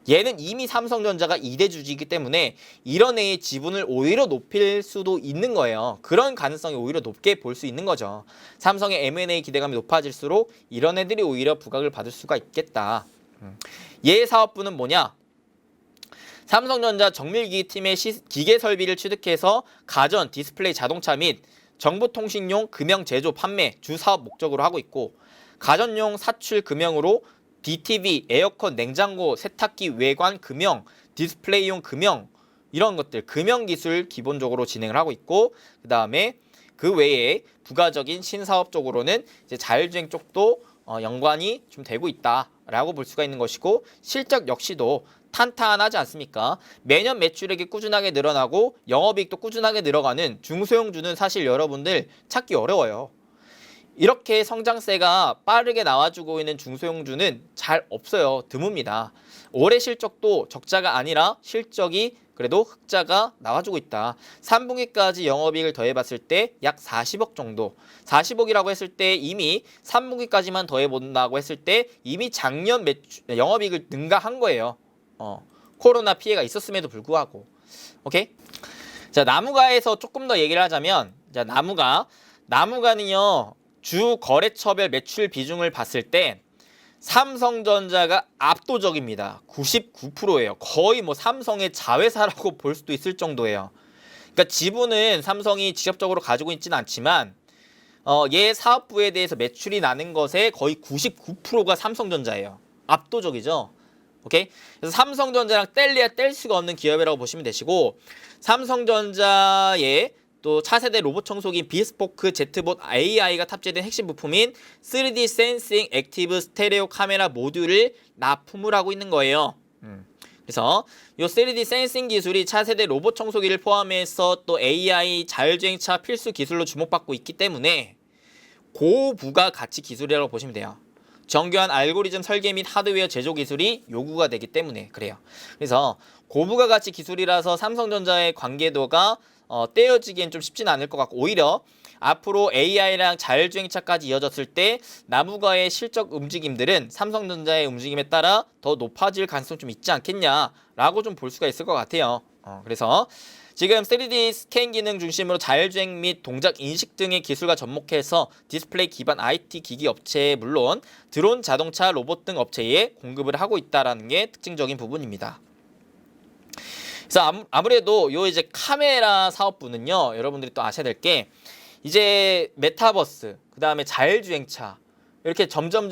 얘는 이미 삼성전자가 2대 주주이기 때문에 이런 애의 지분을 오히려 높일 수도 있는 거예요. 그런 가능성이 오히려 높게 볼 수 있는 거죠. 삼성의 M&A 기대감이 높아질수록 이런 애들이 오히려 부각을 받을 수가 있겠다. 얘 사업부는 뭐냐? 삼성전자 정밀기기팀의 기계 설비를 취득해서 가전, 디스플레이 자동차 및 정보통신용 금형 제조, 판매 주 사업 목적으로 하고 있고 가전용 사출 금형으로 DTV, 에어컨, 냉장고, 세탁기 외관 금형, 디스플레이용 금형 이런 것들 금형 기술 기본적으로 진행을 하고 있고 그 다음에 그 외에 부가적인 신사업 쪽으로는 이제 자율주행 쪽도 연관이 좀 되고 있다라고 볼 수가 있는 것이고 실적 역시도 탄탄하지 않습니까? 매년 매출액이 꾸준하게 늘어나고 영업이익도 꾸준하게 늘어가는 중소형주는 사실 여러분들 찾기 어려워요. 이렇게 성장세가 빠르게 나와주고 있는 중소형주는 잘 없어요. 드뭅니다. 올해 실적도 적자가 아니라 실적이 그래도 흑자가 나와주고 있다. 3분기까지 영업이익을 더해봤을 때 약 40억 정도. 40억이라고 했을 때 이미 3분기까지만 더해본다고 했을 때 이미 작년 영업이익을 능가한 거예요. 코로나 피해가 있었음에도 불구하고. 오케이? 자, 나무가에서 조금 더 얘기를 하자면, 자, 나무가는요, 주 거래처별 매출 비중을 봤을 때 삼성전자가 압도적입니다. 99%예요. 거의 뭐 삼성의 자회사라고 볼 수도 있을 정도예요. 그러니까 지분은 삼성이 직접적으로 가지고 있지는 않지만 얘 사업부에 대해서 매출이 나는 것의 거의 99%가 삼성전자예요. 압도적이죠. 오케이? 그래서 삼성전자랑 뗄래야 뗄 수가 없는 기업이라고 보시면 되시고 삼성전자의 또 차세대 로봇 청소기 비스포크 제트봇 AI가 탑재된 핵심 부품인 3D 센싱 액티브 스테레오 카메라 모듈을 납품을 하고 있는 거예요. 그래서 이 3D 센싱 기술이 차세대 로봇 청소기를 포함해서 또 AI 자율주행차 필수 기술로 주목받고 있기 때문에 고부가 가치 기술이라고 보시면 돼요. 정교한 알고리즘 설계 및 하드웨어 제조 기술이 요구가 되기 때문에 그래요. 그래서 고부가 가치 기술이라서 삼성전자의 관계도가 떼어지기엔 좀 쉽지는 않을 것 같고 오히려 앞으로 AI랑 자율주행차까지 이어졌을 때 나무가의 실적 움직임들은 삼성전자의 움직임에 따라 더 높아질 가능성이 좀 있지 않겠냐라고 좀 볼 수가 있을 것 같아요. 그래서 지금 3D 스캔 기능 중심으로 자율주행 및 동작 인식 등의 기술과 접목해서 디스플레이 기반 IT 기기 업체에 물론 드론, 자동차, 로봇 등 업체에 공급을 하고 있다는 게 특징적인 부분입니다. 그래서 아무래도 요 이제 카메라 사업부는요, 여러분들이 또 아셔야 될 게 이제 메타버스, 그 다음에 자율주행차 이렇게 점점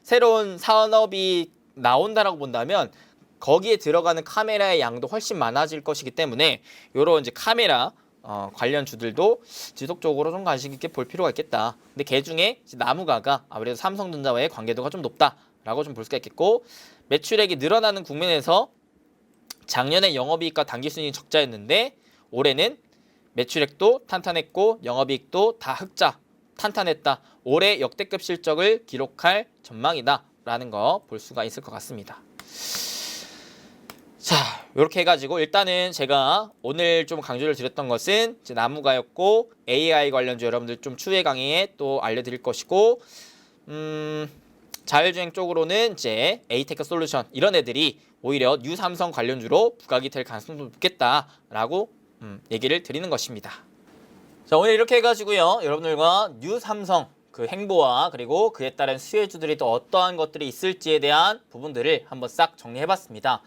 새로운 산업이 나온다라고 본다면 거기에 들어가는 카메라의 양도 훨씬 많아질 것이기 때문에 요런 이제 카메라 관련 주들도 지속적으로 좀 관심 있게 볼 필요가 있겠다. 근데 그 중에 나무가가 아무래도 삼성전자와의 관계도가 좀 높다라고 좀 볼 수가 있겠고 매출액이 늘어나는 국면에서 작년에 영업이익과 당기순이익이 적자였는데 올해는 매출액도 탄탄했고 영업이익도 다 흑자 탄탄했다. 올해 역대급 실적을 기록할 전망이다 라는 거 볼 수가 있을 것 같습니다. 자, 이렇게 해가지고 일단은 제가 오늘 좀 강조를 드렸던 것은 이제 나무가였고 AI 관련주 여러분들 좀 추후에 강의에 또 알려드릴 것이고 자율주행 쪽으로는 이제 에이테크 솔루션 이런 애들이 오히려 뉴 삼성 관련주로 부각이 될 가능성도 높겠다라고 얘기를 드리는 것입니다. 자, 오늘 이렇게 해가지고요 여러분들과 뉴 삼성 그 행보와 그리고 그에 따른 수혜주들이 또 어떠한 것들이 있을지에 대한 부분들을 한번 싹 정리해봤습니다.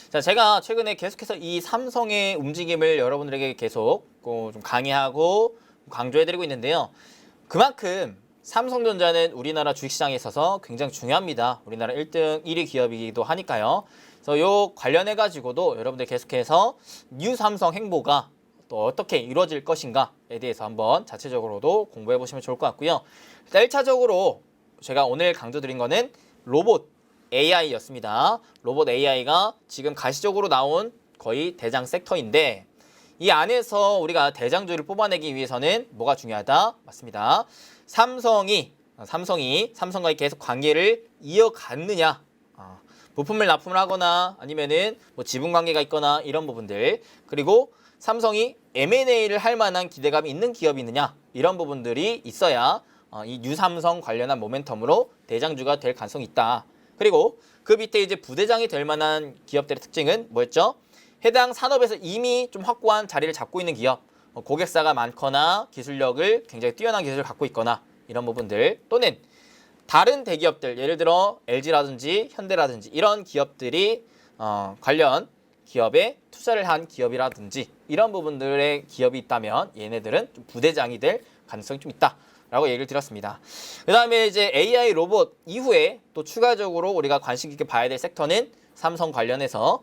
자, 제가 최근에 계속해서 이 삼성의 움직임을 여러분들에게 계속 좀 강의하고 강조해드리고 있는데요. 그만큼 삼성전자는 우리나라 주식시장에 있어서 굉장히 중요합니다. 우리나라 1등 1위 기업이기도 하니까요. 그래서 요 관련해가지고도 여러분들 계속해서 뉴 삼성 행보가 또 어떻게 이루어질 것인가에 대해서 한번 자체적으로도 공부해 보시면 좋을 것 같고요. 일단 1차적으로 제가 오늘 강조드린 거는 로봇 AI였습니다. 로봇 AI가 지금 가시적으로 나온 거의 대장 섹터인데 이 안에서 우리가 대장주를 뽑아내기 위해서는 뭐가 중요하다? 맞습니다. 삼성과의 계속 관계를 이어갔느냐, 부품을 납품을 하거나 아니면은 뭐 지분 관계가 있거나 이런 부분들, 그리고 삼성이 M&A를 할 만한 기대감이 있는 기업이 있느냐 이런 부분들이 있어야 이 뉴삼성 관련한 모멘텀으로 대장주가 될 가능성이 있다. 그리고 그 밑에 이제 부대장이 될 만한 기업들의 특징은 뭐였죠? 해당 산업에서 이미 좀 확고한 자리를 잡고 있는 기업, 고객사가 많거나 기술력을 굉장히 뛰어난 기술을 갖고 있거나 이런 부분들, 또는 다른 대기업들, 예를 들어 LG라든지 현대라든지 이런 기업들이 관련 기업에 투자를 한 기업이라든지 이런 부분들의 기업이 있다면 얘네들은 좀 부대장이 될 가능성이 좀 있다라고 얘기를 드렸습니다. 그 다음에 이제 AI 로봇 이후에 또 추가적으로 우리가 관심 깊게 봐야 될 섹터는 삼성 관련해서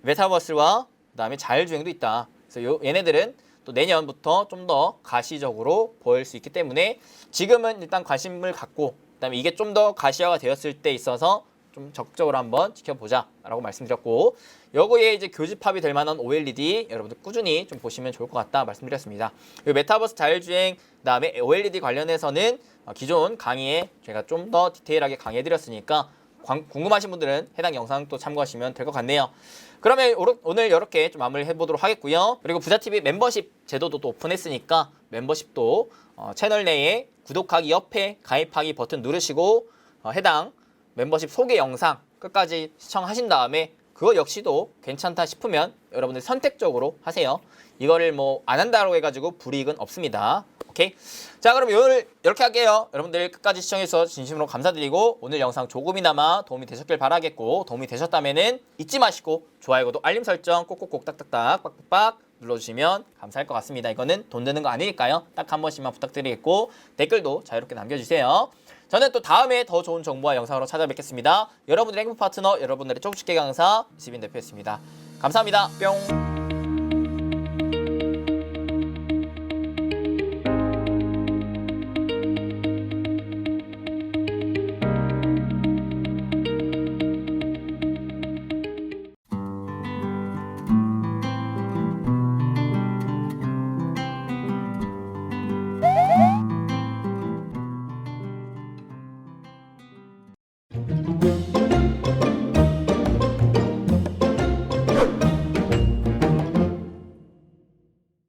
메타버스와 그다음에 자율주행도 있다. 그래서 얘네들은 또 내년부터 좀 더 가시적으로 보일 수 있기 때문에 지금은 일단 관심을 갖고 그다음에 이게 좀 더 가시화가 되었을 때 있어서 좀 적극적으로 한번 지켜보자라고 말씀드렸고, 여기에 이제 교집합이 될 만한 OLED 여러분들 꾸준히 좀 보시면 좋을 것 같다 말씀드렸습니다. 그리고 메타버스 자율주행 그다음에 OLED 관련해서는 기존 강의에 제가 좀 더 디테일하게 강의해드렸으니까 궁금하신 분들은 해당 영상 또 참고하시면 될 것 같네요. 그러면 오늘 이렇게 좀 마무리 해보도록 하겠고요. 그리고 부자TV 멤버십 제도도 또 오픈했으니까 멤버십도 채널 내에 구독하기 옆에 가입하기 버튼 누르시고 해당 멤버십 소개 영상 끝까지 시청하신 다음에 그거 역시도 괜찮다 싶으면 여러분들 선택적으로 하세요. 이거를 뭐 안 한다고 해가지고 불이익은 없습니다. 오케이? 자, 그럼 오늘 이렇게 할게요. 여러분들 끝까지 시청해주셔서 진심으로 감사드리고 오늘 영상 조금이나마 도움이 되셨길 바라겠고, 도움이 되셨다면은 잊지 마시고 좋아요, 구독, 알림 설정 꼭꼭꼭 딱딱딱 빡빡빡 눌러주시면 감사할 것 같습니다. 이거는 돈 드는 거 아니니까요. 딱 한 번씩만 부탁드리겠고 댓글도 자유롭게 남겨주세요. 저는 또 다음에 더 좋은 정보와 영상으로 찾아뵙겠습니다. 여러분들의 행복 파트너, 여러분들의 쪽집게 강사 이수빈 대표였습니다. 감사합니다. 뿅.